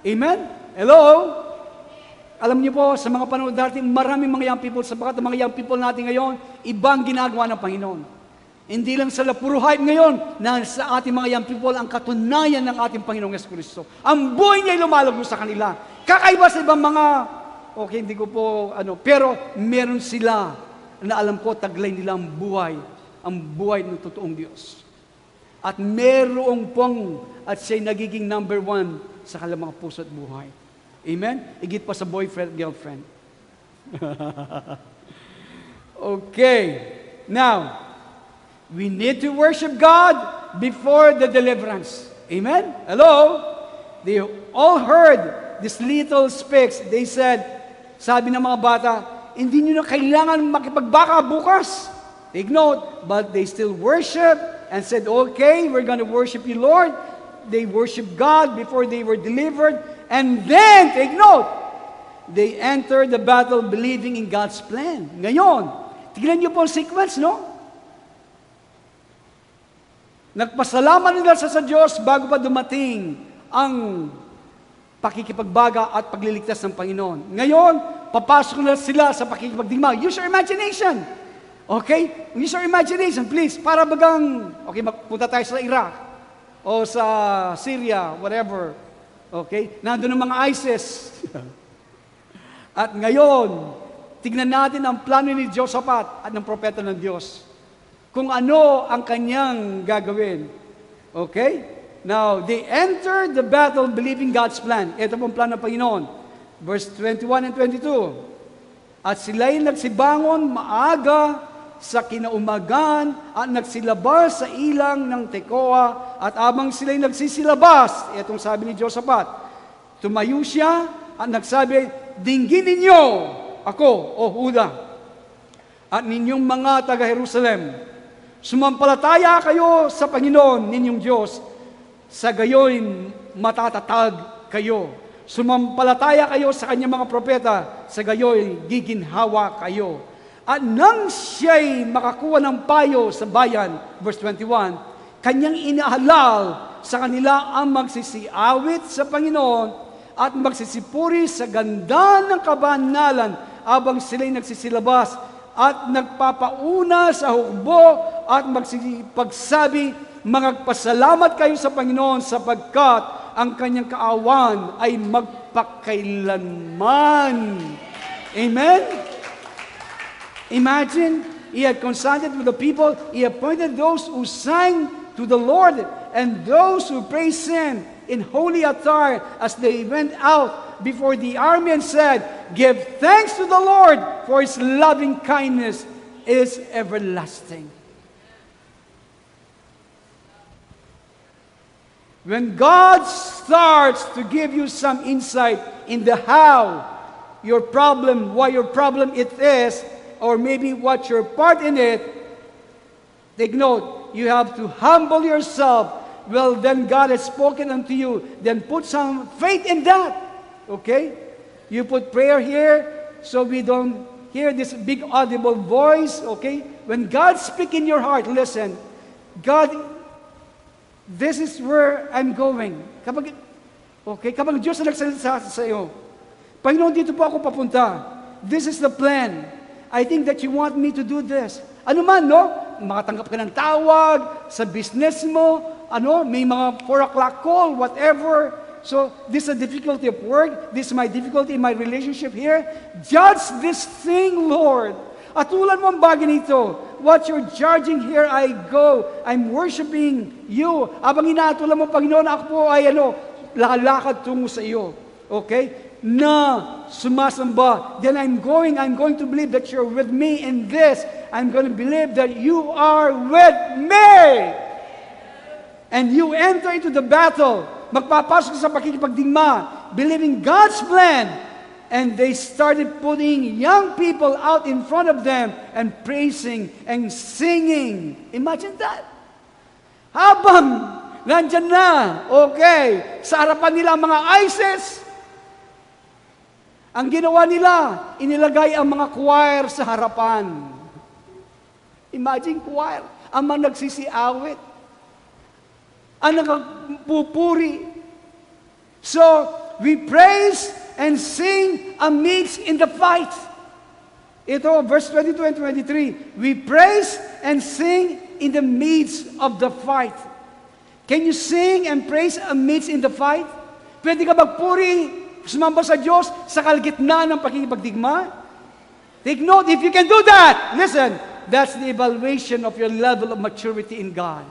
Amen? Hello? Alam niyo po, sa mga panahon dati, maraming mga young people, sapagat ang mga young people natin ngayon, ibang ginagawa ng Panginoon. Hindi lang sila puro hype ngayon, na sa ating mga young people, ang katunayan ng ating Panginoong Jesucristo. Ang buhay niya ay lumalago sa kanila. Kakaiba sa ibang mga, okay, hindi ko po, pero meron sila na alam ko, taglay nila ang buhay ng totoong Diyos. At merong pong, at siya'y nagiging number 1 sa kanilang mga puso at buhay. Amen? Higit pa sa boyfriend, girlfriend. Okay. Now, we need to worship God before the deliverance. Amen? Hello? all heard these little specks, they said, sabi ng mga bata, hindi nyo na kailangan makipagbaka bukas. Take note, but they still worship and said, okay, we're going to worship you, Lord. They worship God before they were delivered. And then, take note, they entered the battle believing in God's plan. Ngayon, tignan niyo po ang sequence, no? Nagpasalamat nila sa Diyos bago pa dumating ang pakikipagbaga at pagliligtas ng Panginoon. Ngayon, papasok na sila sa pakikipagdigma. Use your imagination. Okay? Use your imagination, please. Para bagang, okay, magpunta tayo sa Iraq o sa Syria, whatever. Okay? Nandun ang mga ISIS. At ngayon, tignan natin ang plano ni Jehoshaphat at ng propeta ng Diyos. Kung ano ang kanyang gagawin. Okay? Now, they entered the battle believing God's plan. Ito pong plano ng Panginoon. Verse 21 and 22. At sila'y nagsibangon maaga sa kinaumagan at nagsilabas sa ilang ng Tekoa at abang sila'y nagsisilabas, itong sabi ni Jehoshaphat, tumayo siya at nagsabi, dinggin ninyo ako, O Huda, at ninyong mga taga-Jerusalem. Sumampalataya kayo sa Panginoon ninyong Diyos, sa gayoy matatatag kayo. Sumampalataya kayo sa kanyang mga propeta, sa gayoy giginhawa kayo. At nang siya'y makakuha ng payo sa bayan, verse 21, kanyang inahalal sa kanila ang magsisiawit sa Panginoon at magsisipuri sa ganda ng kabanalan abang sila'y nagsisilabas at nagpapauna sa hukbo at magsipagsabi, magpasalamat kayo sa Panginoon sapagkat ang kanyang kaawan ay magpakailanman. Amen? Imagine, he had consulted with the people, he appointed those who sang to the Lord and those who praised him in holy attire as they went out before the army and said, give thanks to the Lord, for his loving kindness is everlasting. When God starts to give you some insight in the how your problem, why your problem it is, or maybe what your part in it, take note, you have to humble yourself. Well, then God has spoken unto you. Then put some faith in that. Okay? You put prayer here so we don't hear this big audible voice. Okay? When God speaks in your heart, listen, God, this is where I'm going. Kapag Diyos na nagsalita sa iyo, Panginoon, dito po ako papunta. This is the plan. I think that you want me to do this. Ano man, no? Makatanggap ka ng tawag sa business mo, may mga 4 o'clock call, whatever. So, this is a difficulty of work. This is my difficulty in my relationship here. Judge this thing, Lord. Atulan mo ang bagay nito. What you're judging here, I go. I'm worshiping you. Abang inaatulan mo, Panginoon, ako po ay lakad tungo sa iyo. Okay? Na sumasamba. Then I'm going to believe that you're with me in this. I'm going to believe that you are with me. And you enter into the battle. Magpapasok sa pakikipagdigma, believing God's plan. And they started putting young people out in front of them and praising and singing. Imagine that. Habang nandyan na, okay, sa harapan nila ang mga ISIS, ang ginawa nila, inilagay ang mga choir sa harapan. Imagine choir, ang mga nagsisiawit, ang nagpupuri. So, we praise and sing amidst in the fight. Ito, verse 22 and 23. We praise and sing in the midst of the fight. Can you sing and praise amidst in the fight? Pwede ka magpuri, sumamba sa Diyos sa kalagitnaan ng pakikipagdigma? Take note, if you can do that, listen, that's the evaluation of your level of maturity in God.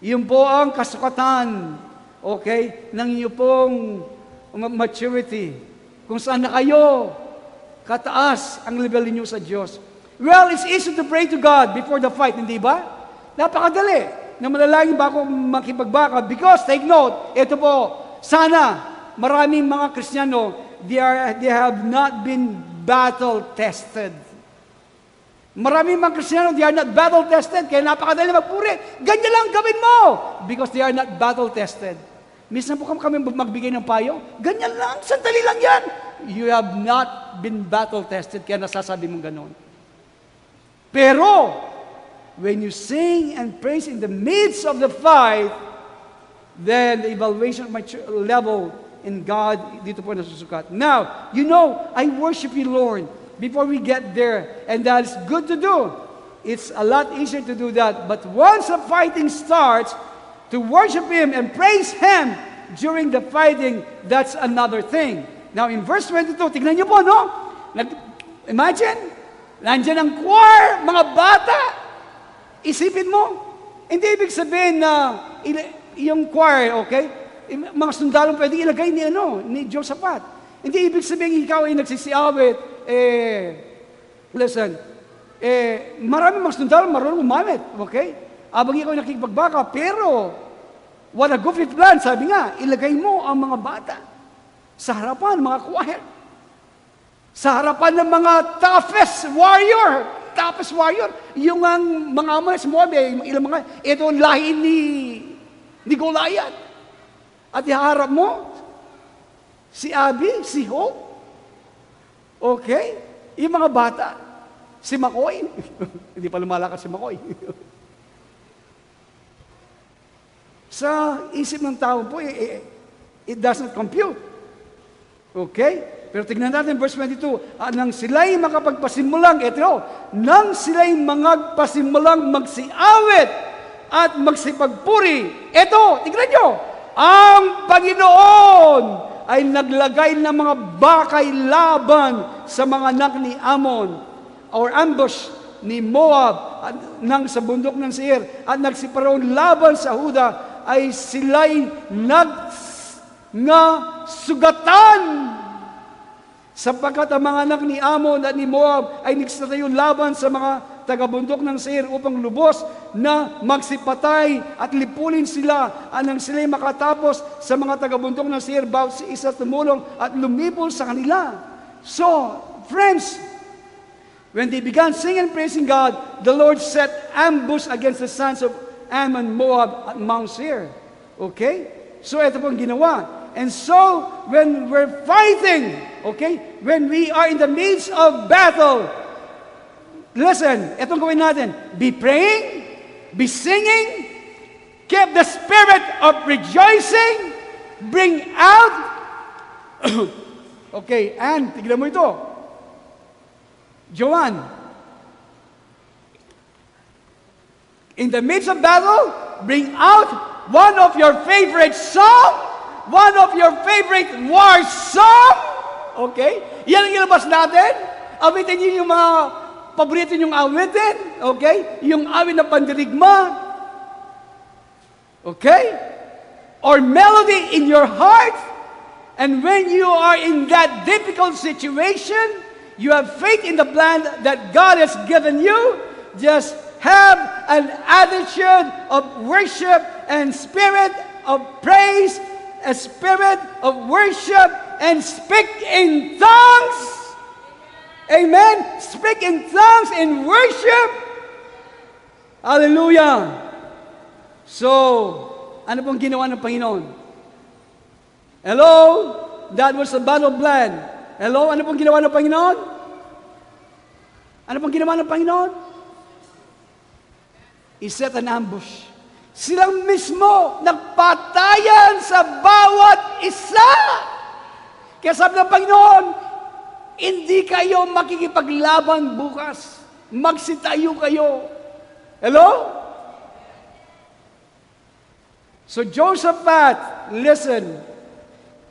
Yun po ang kasukatan, okay, ng inyo pong maturity. Kung saan na kayo kataas ang level niyo sa Diyos. Well, it's easy to pray to God before the fight, hindi ba? Napakadali na manalangin ba ako makipagbaka? Because, take note, ito po, sana, maraming mga Kristiyano, they have not been battle-tested. Maraming mga Kristiyano, they are not battle-tested, kaya napakadali magpuri. Ganyan lang gawin mo! Because they are not battle-tested. Minsan po kami magbigay ng payo, ganyan lang, sandali lang yan. You have not been battle-tested, kaya nasasabi mong ganon. Pero, when you sing and praise in the midst of the fight, then the evaluation of my level in God, dito po nasusukat. Now, you know, I worship you, Lord, before we get there, and that's good to do. It's a lot easier to do that. But once the fighting starts, to worship Him and praise Him during the fighting, that's another thing. Now, in verse 22, tignan niyo po, no? Imagine, nandiyan ang choir, mga bata. Isipin mo, hindi ibig sabihin na yung choir, okay? Mga sundalong pwede ilagay ni Josaphat. Hindi ibig sabihin ikaw ay nagsisiawit, listen, marami mga sundalong marunong umamit, okay? Abang ikaw ay nakikipagbaka, pero what a goofy plan, sabi nga, ilagay mo ang mga bata sa harapan, mga choir. Sa harapan ng mga toughest warrior, yung ang mga ama sa Moab, ilang mga, ito ang lahi ni Goliath. At iharap mo, si Abi, si Hope, okay? Yung mga bata, si Makoy, hindi pa lumalakas si Makoy. Sa isip ng tao po, it does not compute. Okay? Pero tignan natin verse 22, nang sila'y makapagpasimulang, nang sila'y magpasimulang magsiawit at magsipagpuri, tignan nyo, ang Panginoon ay naglagay ng mga bakay laban sa mga anak ni Ammon, or ambush ni Moab nang sa bundok ng Seir, at nagsiparoon laban sa Huda, ay sila'y sugatan, sapagkat ang mga anak ni Ammon at ni Moab ay nagsatayo laban sa mga taga-bundok ng Seir upang lubos na magsipatay at lipulin sila, anang sila'y makatapos sa mga taga-bundok ng Seir, bawat si isa tumulong at lumipol sa kanila. So, friends, when they began singing and praising God, the Lord set ambush against the sons of Ammon, Moab, at Mount Seir. Okay? So, ito pong ginawa. And so, when we're fighting, okay, when we are in the midst of battle, listen, itong gawin natin, be praying, be singing, keep the spirit of rejoicing, bring out, okay, and, tignan mo ito, Joanne, in the midst of battle, bring out one of your favorite songs, one of your favorite war song, okay? Yan ang ilabas natin. Awitin niyo yung mga paborito niyong awitin, okay? Yung awit na pandirigma, okay? Or melody in your heart. And when you are in that difficult situation, you have faith in the plan that God has given you, just have an attitude of worship and spirit of praise, a spirit of worship, and speak in tongues. Amen? Speak in tongues in worship. Hallelujah. So, ano pong ginawa ng Panginoon? Hello? That was the battle plan. Hello? Ano pong ginawa ng Panginoon? Ano pong ginawa ng Panginoon? He set an ambush. Silang mismo nagpatayan sa bawat isa. Kaya sabi ng Panginoon, hindi kayo makikipaglaban bukas. Magsitayo kayo. Hello? So Josaphat, listen,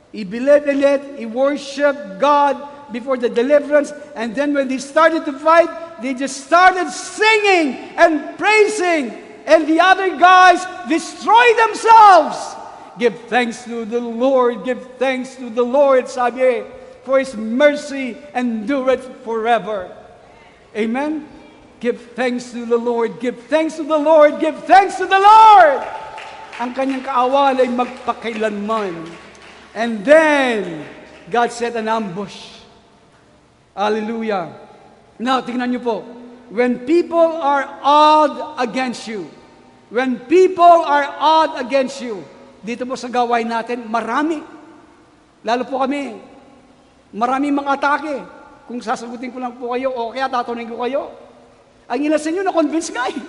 he believed in it, he worshiped God before the deliverance, and then when they started to fight, they just started singing and praising. And the other guys destroy themselves. Give thanks to the Lord. Give thanks to the Lord, sabi, for His mercy endureth forever. Amen? Give thanks to the Lord. Give thanks to the Lord. Give thanks to the Lord. Ang kanyang kaawan ay magpakailanman. And then, God set an ambush. Hallelujah. Now, tingnan niyo po. When people are odd against you, when people are odd against you, dito po sa gawain natin, marami. Lalo po kami, marami mga atake. Kung sasagutin ko lang po kayo, o kaya tatanungin ko kayo. Ang ilan sa inyo na-convince nga eh.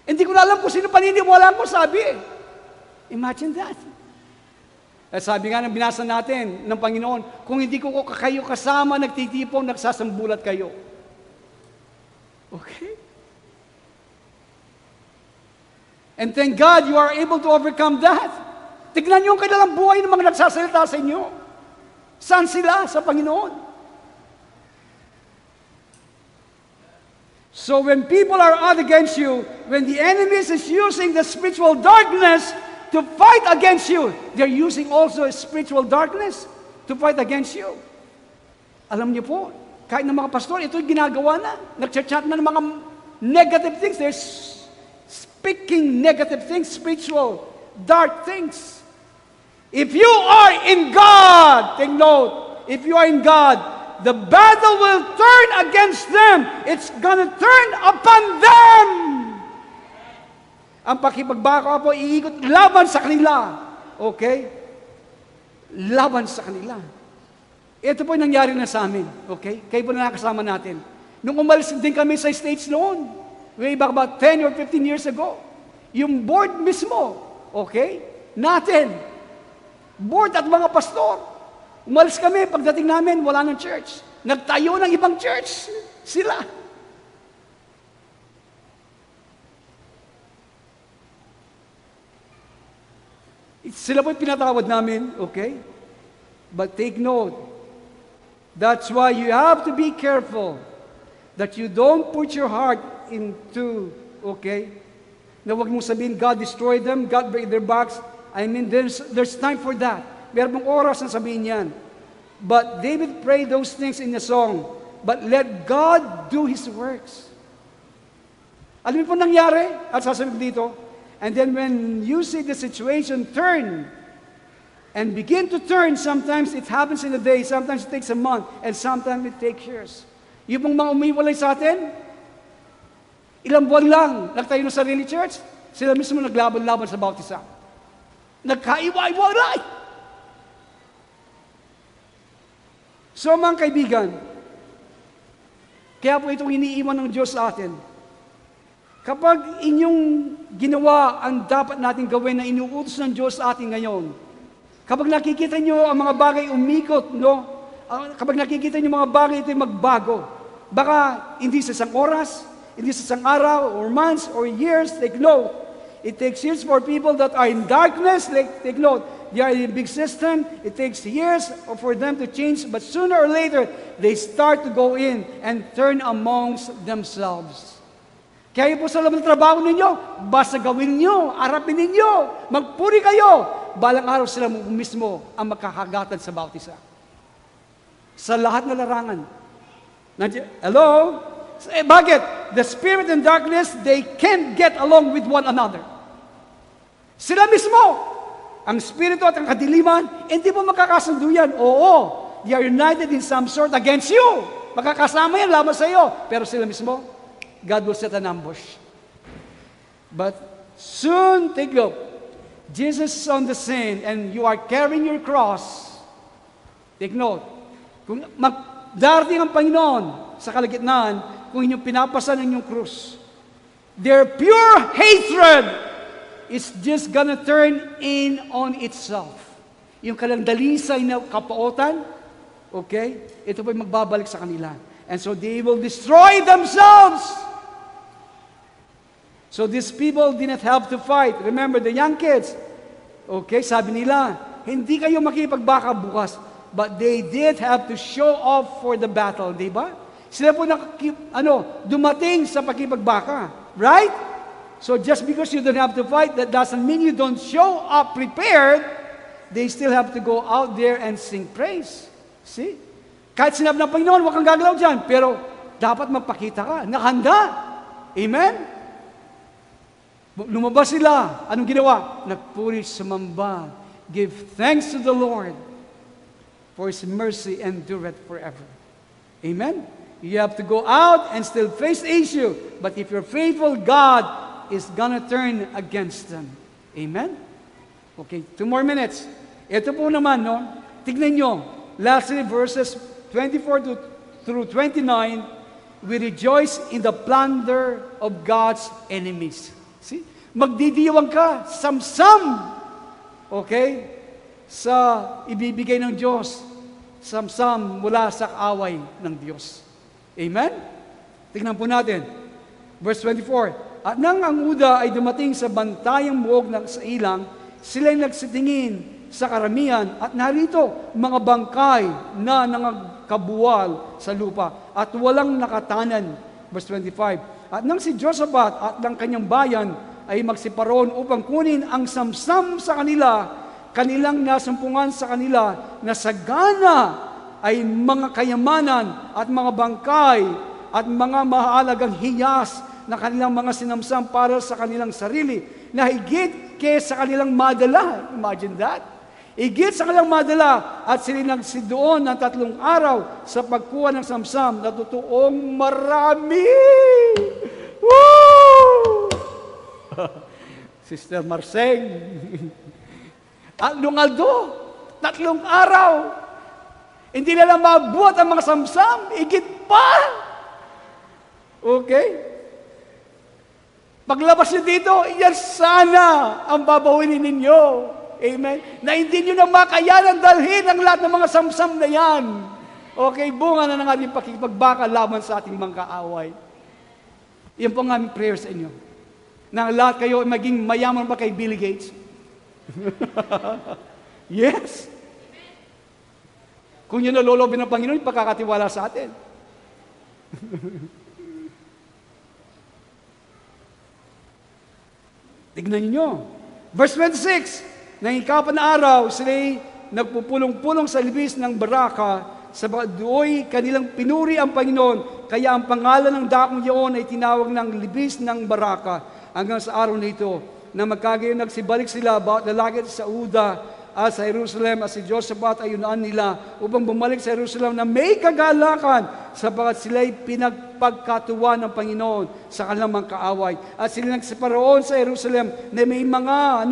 Hindi ko na alam kung sino paniniwala ko, sabi eh. Imagine that. At sabi nga ng binasa natin ng Panginoon, kung hindi ko kayo kasama, nagtitipon, nagsasambulat kayo. Okay? And thank God you are able to overcome that. Tignan niyo ang kanilang buhay ng mga nagsasalita sa inyo. Saan sila? Sa Panginoon. So when people are out against you, when the enemy is using the spiritual darkness to fight against you, they're using also spiritual darkness to fight against you. Alam niyo po, kahit ng mga pastor, ito ginagawa na. Nag-chat na ng mga negative things. They're speaking negative things, spiritual, dark things. If you are in God, take note, if you are in God, the battle will turn against them. It's gonna turn upon them. Ang pakipagbaka po, iikot laban sa kanila. Okay? Laban sa kanila. Ito po yung nangyari na sa amin. Okay? Kayo po na nakasama natin. Nung umalis din kami sa States noon, way back about 10 or 15 years ago, yung board mismo, okay? Natin. Board at mga pastor. Umalis kami, pagdating namin, wala ng church. Nagtayo ng ibang church. Sila. Sila po yung pinatawad namin, okay? But take note, that's why you have to be careful that you don't put your heart into, okay? Na huwag mong sabihin, God destroyed them, God break their backs. I mean, there's time for that. Meron mong oras na sabihin yan. But David prayed those things in the song. But let God do His works. Alam mo po nangyari? At sasabihin dito. And then when you see the situation turn, and begin to turn, sometimes it happens in a day, sometimes it takes a month, and sometimes it takes years. Yung pong mga umiwalay sa atin, ilang buwan lang, nagtayo ng sarili church, sila mismo naglaban-laban sa bawat isa. Nagkaiwa-iwalay. So mga kaibigan, kaya po itong iniiwan ng Diyos sa atin. Kapag inyong ginawa ang dapat natin gawin na inuutos ng Diyos sa atin ngayon, kapag nakikita nyo ang mga bagay umikot, no? Kapag nakikita nyo mga bagay ito'y magbago, baka hindi sa isang oras, hindi sa isang araw, or months, or years, take note. It takes years for people that are in darkness, take note. They are in a big system. It takes years for them to change, but sooner or later, they start to go in and turn amongst themselves. Kaya po sa laman ng trabaho ninyo, basta gawin nyo, arapin ninyo, magpuri kayo. Balang araw sila mismo ang makakagatan sa bawat isa. Sa lahat na larangan. Hello? Bakit? The spirit and darkness, they can't get along with one another. Sila mismo, ang spirito at ang kadiliman, hindi mo makakasundo yan. Oo, they are united in some sort against you. Makakasama yan, laban sa iyo. Pero sila mismo, God will set an ambush. But soon, take look, Jesus is on the scene and you are carrying your cross. Take note, kung darating ang Panginoon sa kalagitnaan, kung inyong pinapasan ang inyong krus, their pure hatred is just gonna turn in on itself. Yung kalandalisay na kapautan, okay, ito po'y magbabalik sa kanila. And so they will destroy themselves. So these people didn't have to fight. Remember, the young kids, okay, sabi nila, hindi kayo makipagbaka bukas, but they did have to show off for the battle, di ba? Sila po dumating sa pakipagbaka. Right? So just because you don't have to fight, that doesn't mean you don't show up prepared. They still have to go out there and sing praise. See? Kahit sinabi ng Panginoon, huwag kang gagalaw dyan, pero dapat magpakita ka, nakahanda. Amen? Lumabas sila. Anong ginawa? Nagpuri, sumamba. Give thanks to the Lord, for His mercy endureth forever. Amen? You have to go out and still face the issue. But if you're faithful, God is gonna turn against them. Amen? Okay, 2 more minutes. Ito po naman, no? Tignan nyo. Lastly, verses 24 through 29, we rejoice in the plunder of God's enemies. See? Magdidiwang ka, samsam. Okay? Sa ibibigay ng Diyos. Samsam mula sa kaaway ng Diyos. Amen? Tignan po natin. Verse 24. At nang ang Uda ay dumating sa bantayang buhok sa ilang, sila'y nagsitingin sa karamihan at narito mga bangkay na nangagkabuwal sa lupa at walang nakatanan. Verse 25. At nang si Josaphat at ng kanyang bayan ay magsiparoon upang kunin ang samsam sa kanila, kanilang nasumpungan sa kanila na sagana ay mga kayamanan at mga bangkay at mga mahalagang hiyas na kanilang mga sinamsam para sa kanilang sarili na higit kaysa kanilang madala. Imagine that. Higit sa kanilang madala at sila nagsidoon ng 3 araw sa pagkuha ng samsam na totoong marami. Woo! Sister Marseng. At lungaldo, 3 araw. Hindi na lang mabuhat ang mga samsam, higit pa. Okay? Paglabas nyo dito, yan sana ang babawinin ninyo. Amen? Na hindi nyo na makayanan dalhin ang lahat ng mga samsam na yan. Okay, bunga na ng ating pakikipagbaka laban sa ating mga kaaway. Yan po ang aming prayer sa inyo. Na lahat kayo maging mayaman pa kay Bill Gates. Yes. Kung yun nalolobin ng Panginoon, pagkakatiwala sa atin. Tignan niyo. Verse 26, nang ikapat na araw, sila'y nagpupulong-pulong sa libis ng Baraka, sa do'y kanilang pinuri ang Panginoon, kaya ang pangalan ng dakong iyon ay tinawag ng libis ng Baraka hanggang sa araw na ito, na magkagayon nagsibalik sila bawat lalaki sa Uda at sa Jerusalem at si Josaphat ay yunaan nila upang bumalik sa Jerusalem na may kagalakan sapagat sila'y pinagpagkatuwa ng Panginoon sa kanilang mga kaaway. At sila nagsiparoon sa Jerusalem na may mga,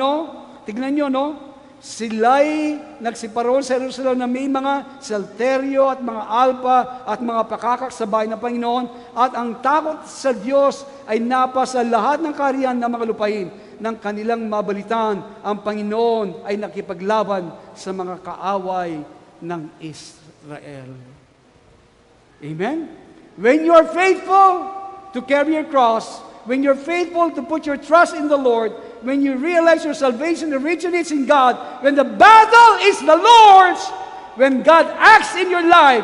tignan nyo, sila'y nagsiparoon sa Jerusalem na may mga salteryo at mga alpa at mga pakakak sa bahay ng Panginoon at ang takot sa Diyos ay napa sa lahat ng kaharian ng mga lupain. Nang kanilang mabalitaan, ang Panginoon ay nakipaglaban sa mga kaaway ng Israel. Amen? When you are faithful to carry your cross, when you're faithful to put your trust in the Lord, when you realize your salvation originates in God, when the battle is the Lord's, when God acts in your life,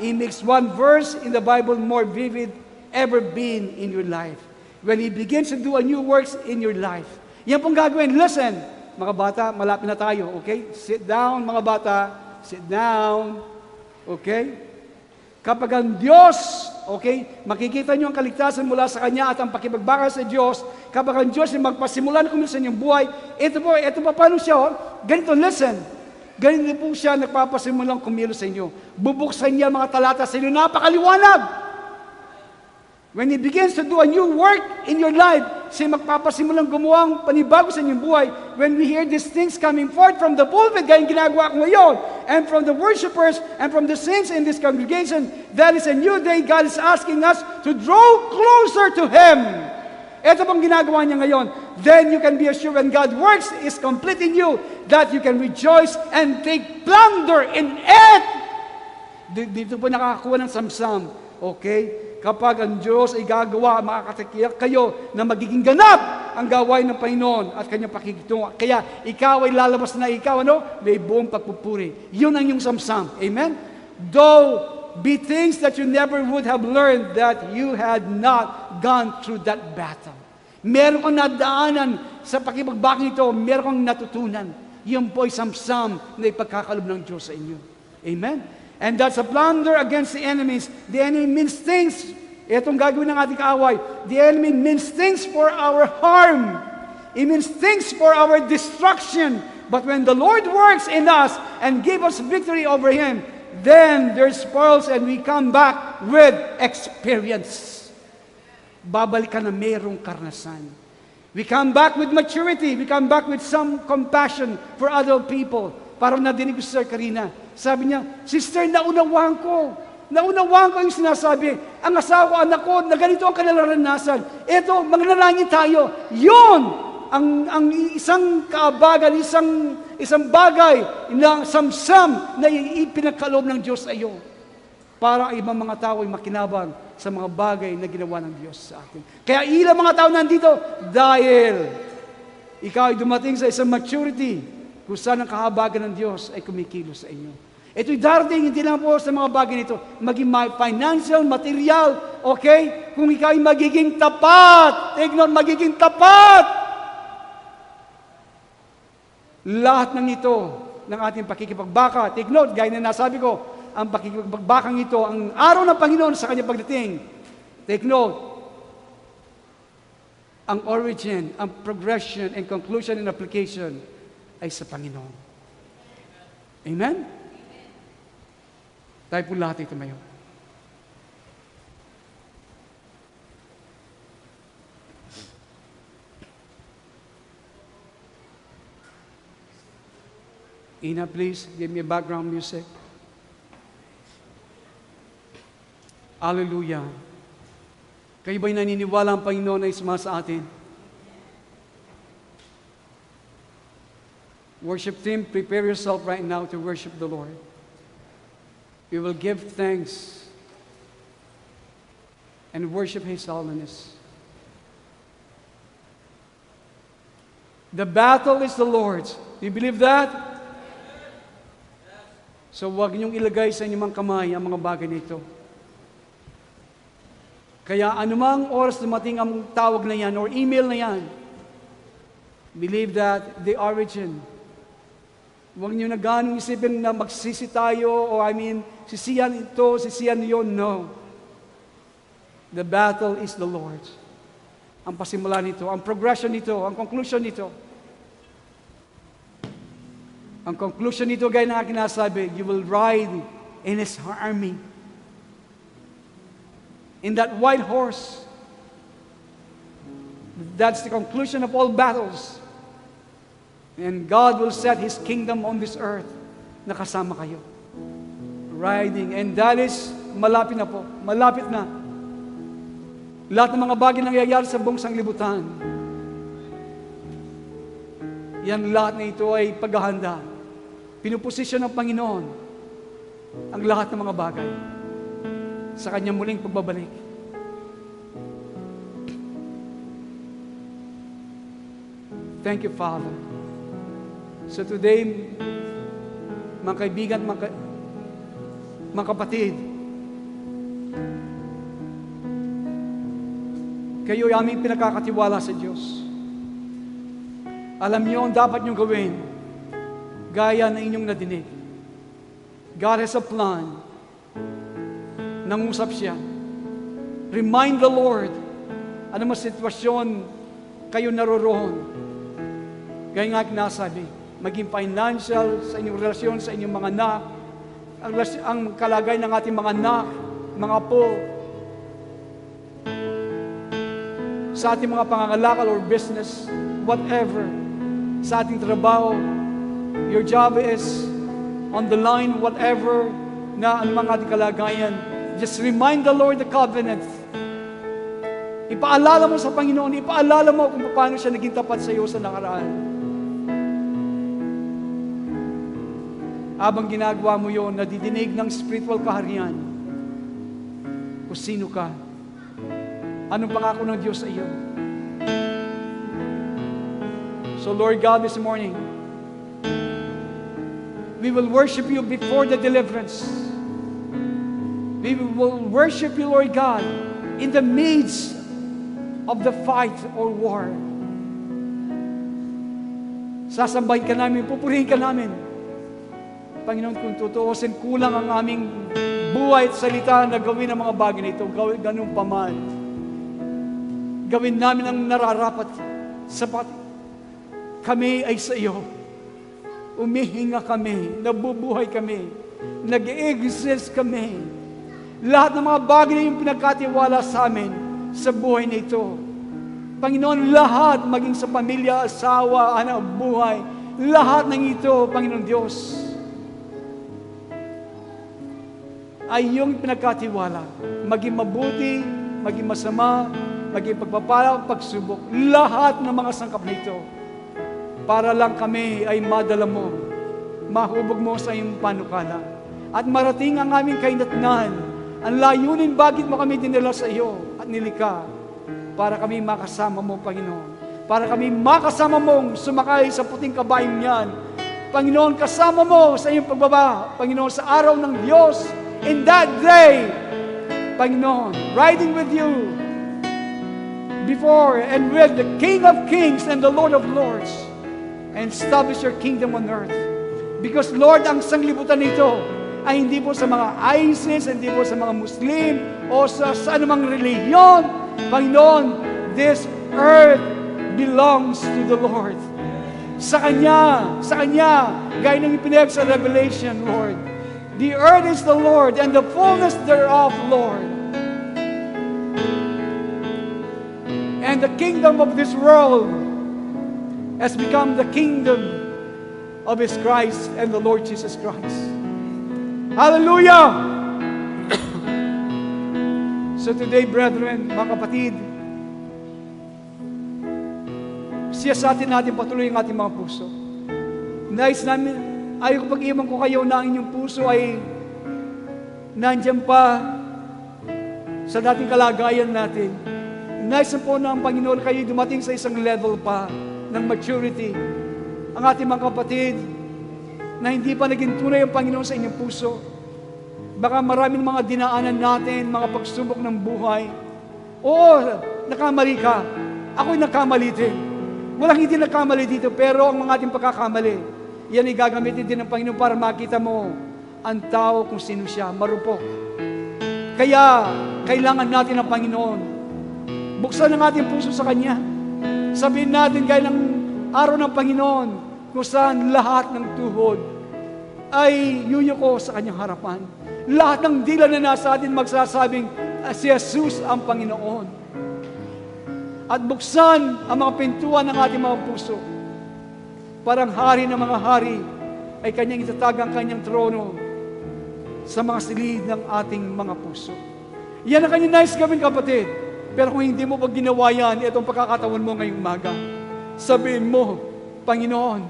He makes one verse in the Bible more vivid ever been in your life. When He begins to do a new works in your life. Yan pong gagawin. Listen, mga bata, malapit na tayo, okay? Sit down, mga bata. Sit down. Okay? Kapag ang Diyos, okay, makikita niyo ang kaligtasan mula sa Kanya at ang pakipagbaka sa Diyos, kapag ang Diyos ay magpasimula na kumilos sa inyong buhay, ito pa, paano siya, ganito, listen. Ganito po siya nagpapasimulang kumilos sa inyo. Bubuksan niya mga talata sa inyo, napakaliwanag. When He begins to do a new work in your life, siya magpapasimulang gumawa panibago sa inyong buhay. When we hear these things coming forth from the pulpit, gayong ginagawa ko ngayon, and from the worshipers, and from the saints in this congregation, that is a new day. God is asking us to draw closer to Him. Ito pong ginagawa niya ngayon. Then you can be assured when God's works is complete in you, that you can rejoice and take plunder in it. Dito po nakakakuha ng samsam. Okay? Kapag ang Diyos ay gagawa, makakatiyak kayo na magiging ganap ang gawain ng Panginoon at Kanyang pakikitungo. Kaya ikaw ay lalabas na ikaw, may buong pagpupuri. Yun ang iyong samsam. Amen? Though be things that you never would have learned that you had not gone through that battle. Meron kang nadaanan sa pakipagbakang ito, meron kang natutunan. Yun po ay samsam na ipagkakalob ng Diyos sa inyo. Amen? And that's a plunder against the enemies. The enemy means things. Itong gagawin ng ating kaaway. The enemy means things for our harm. It means things for our destruction. But when the Lord works in us and give us victory over him, then there's spoils and we come back with experience. Babalik ka na mayroong karanasan. We come back with maturity. We come back with some compassion for other people. Parang nadinig ko si Sister Karina. Sabi niya, Sister, naunawaan ko yung sinasabi. Ang asawa ko, anak ko, na ganito ang kanilaranasan. Ito, mananalangin tayo. Yun! Ang isang kaabagan, isang bagay na samsam na ipinagkaloob ng Diyos sa iyo. Para ang ibang mga tao ay makinabang sa mga bagay na ginawa ng Diyos sa atin. Kaya ilang mga tao nandito dahil ikaw ay dumating sa isang maturity kung saan ang kahabagan ng Diyos ay kumikilos sa inyo. Ito'y darating, hindi lang po sa mga bagay nito, maging financial, material, okay? Kung ikaw ay magiging tapat, take note, magiging tapat. Lahat ng ito, ng ating pakikipagbaka, take note, gaya na nasabi ko, ang pakikipagbakang ito, ang araw ng Panginoon sa kanyang pagdating, take note, ang origin, ang progression, and conclusion and application ay sa Panginoon. Amen? Tayo po lahat ay tumayo. Ina, please, give me a background music. Hallelujah. Kayo ba'y naniniwala ang Panginoon ay suma sa atin? Worship team, prepare yourself right now to worship the Lord. We will give thanks and worship His holiness. The battle is the Lord's. Do you believe that? So huwag niyong ilagay sa inyong mga kamay ang mga bagay nito. Kaya anumang oras dumating ang tawag na yan or email na yan, believe that the origin. Huwag niyo na ganong isipin na magsisi tayo o sisiyan ito, sisiyan yun. No. The battle is the Lord's. Ang pasimula nito, ang progression nito, ang conclusion nito. Ang conclusion nito, gaya ng aking nasabi, you will ride in His army. In that white horse. That's the conclusion of all battles. And God will set His kingdom on this earth na kasama kayo. Riding. And that is, malapit na po. Malapit na. Lahat ng mga bagay nangyayari sa buong sanglibutan. Yan lahat na ito ay paghahanda. Pinuposisyon ng Panginoon ang lahat ng mga bagay sa Kanyang muling pagbabalik. Thank you, Father. So today, mga kaibigan, mga kapatid, kayo ay aming pinagkakatiwala sa Diyos. Alam niyo ang dapat niyong gawin, gaya na inyong nadinig. God has a plan. Nangusap siya. Remind the Lord, ano mo sitwasyon kayo naroroon. Gaya nga nasabi, maging financial sa inyong relasyon sa inyong mga anak, ang kalagay ng ating mga anak, mga apo, sa ating mga pangangalakal or business, whatever, sa ating trabaho, your job is on the line, whatever, na anumang ating kalagayan, just remind the Lord the covenant. Ipaalala mo sa Panginoon, ipaalala mo kung paano siya naging tapat sa iyo sa nakaraan. Habang ginagawa mo yon, nadidinig ng spiritual kaharian kung sino ka. Anong pangako ng Diyos sa iyo? So Lord God, this morning, we will worship you before the deliverance. We will worship you, Lord God, in the midst of the fight or war. Sasambahin ka namin, pupurihin ka namin. Panginoon, kung tutuusin, kulang ang aming buhay at salita na gawin ang mga bagay na ito. Gawin ganun pa man. Gawin namin ang nararapat sapat kami ay sa iyo. umihinga kami, nabubuhay kami, nag-exist kami. Lahat ng mga bagay na yung pinagkatiwala sa amin sa buhay na ito. Panginoon, lahat, maging sa pamilya, asawa, anak, buhay, lahat ng ito, Panginoon Diyos, ay yung pinagkatiwala. Maging mabuti, maging masama, maging pagpapala, pagsubok, lahat ng mga sangkap na ito, para lang kami ay madala mo, mahubog mo sa iyong panukala, at marating ang aming kainatnan, ang layunin bakit mo kami dinala sa iyo at nilikha, para kami makasama mo, Panginoon. Para kami makasama mong sumakay sa puting kabayong yan. Panginoon, kasama mo sa iyong pagbaba, Panginoon, sa araw ng Diyos, in that day, Panginoon, riding with you, before and with the King of Kings and the Lord of Lords, and establish your kingdom on earth. Because Lord, ang sanglibutan nito ay hindi po sa mga ISIS, hindi po sa mga Muslim, o sa anumang reliyon. Panginoon, this earth belongs to the Lord. Sa Kanya, gaya ng ipinahayag sa Revelation, Lord, the earth is the Lord and the fullness thereof, Lord. And the kingdom of this world has become the kingdom of His Christ and the Lord Jesus Christ. Hallelujah! So today, brethren, mga kapatid, siyasatin natin patuloy ang ating mga puso. Nais namin, ayaw ko pag-iwan ko kayo na ang inyong puso ay nandiyan pa sa dating kalagayan natin. Nais na po na ang Panginoon kayo dumating sa isang level pa ng maturity. Ang ating mga kapatid na hindi pa naging tunay ang Panginoon sa inyong puso. Baka maraming mga dinaanan natin, mga pagsubok ng buhay. Oo, nakamali ka. Ako'y nakamali din. Walang hindi nakamali dito, pero ang mga ating pagkakamali, yan ay gagamitin din ng Panginoon para makita mo ang tao kung sino siya, marupok. Kaya, kailangan natin ang Panginoon. Buksan ang ating puso sa Kanya. Sabihin natin gaya ng araw ng Panginoon, kung saan lahat ng tuhod ay yuyuko sa Kanyang harapan. Lahat ng dila na nasa atin magsasabing, si Jesus ang Panginoon. At buksan ang mga pintuan ng ating mga puso. Parang hari ng mga hari ay Kanyang itatag ang Kanyang trono sa mga silid ng ating mga puso. Yan ang Kanyang nais gawin, kapatid. Pero kung hindi mo pag ginawa yan, itong pagkakatawan mo ngayong umaga, sabihin mo, Panginoon,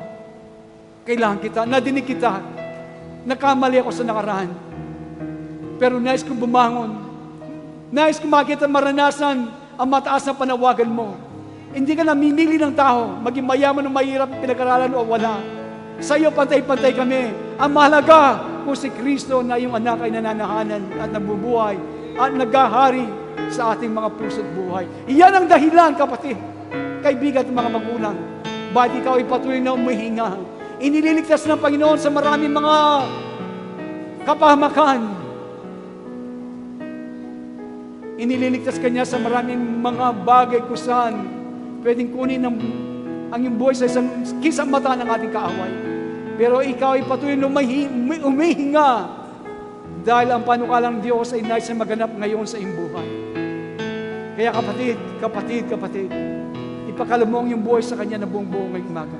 kailangan kita, nadinig kita, nakamali ako sa nakaraan. Pero nais kong bumangon. Nais kong makita maranasan ang mataas na panawagan mo. Hindi ka namimili ng tao, maging mayaman o mahirap, pinag-aralan o wala. Sa iyo, pantay-pantay kami. Ang mahalaga kung si Kristo na iyong anak ay nananahanan at nabubuhay at naghahari sa ating mga puso't buhay. Iyan ang dahilan, kapatid, kaibigan at mga magulang. Bakit ikaw ay patuloy na umihinga? Inililigtas ng Panginoon sa maraming mga kapahamakan. Inililigtas Kanya sa maraming mga bagay kung saan pwedeng kunin ang iyong buhay sa isang kisang mata ng ating kaaway. Pero ikaw ay patuloy na umihinga dahil ang panukalang Diyos ay nais na maganap ngayon sa iyong buhay. Kaya kapatid, ipakala mo ang iyong buhay sa Kanya na buong-buo ngayong umaga.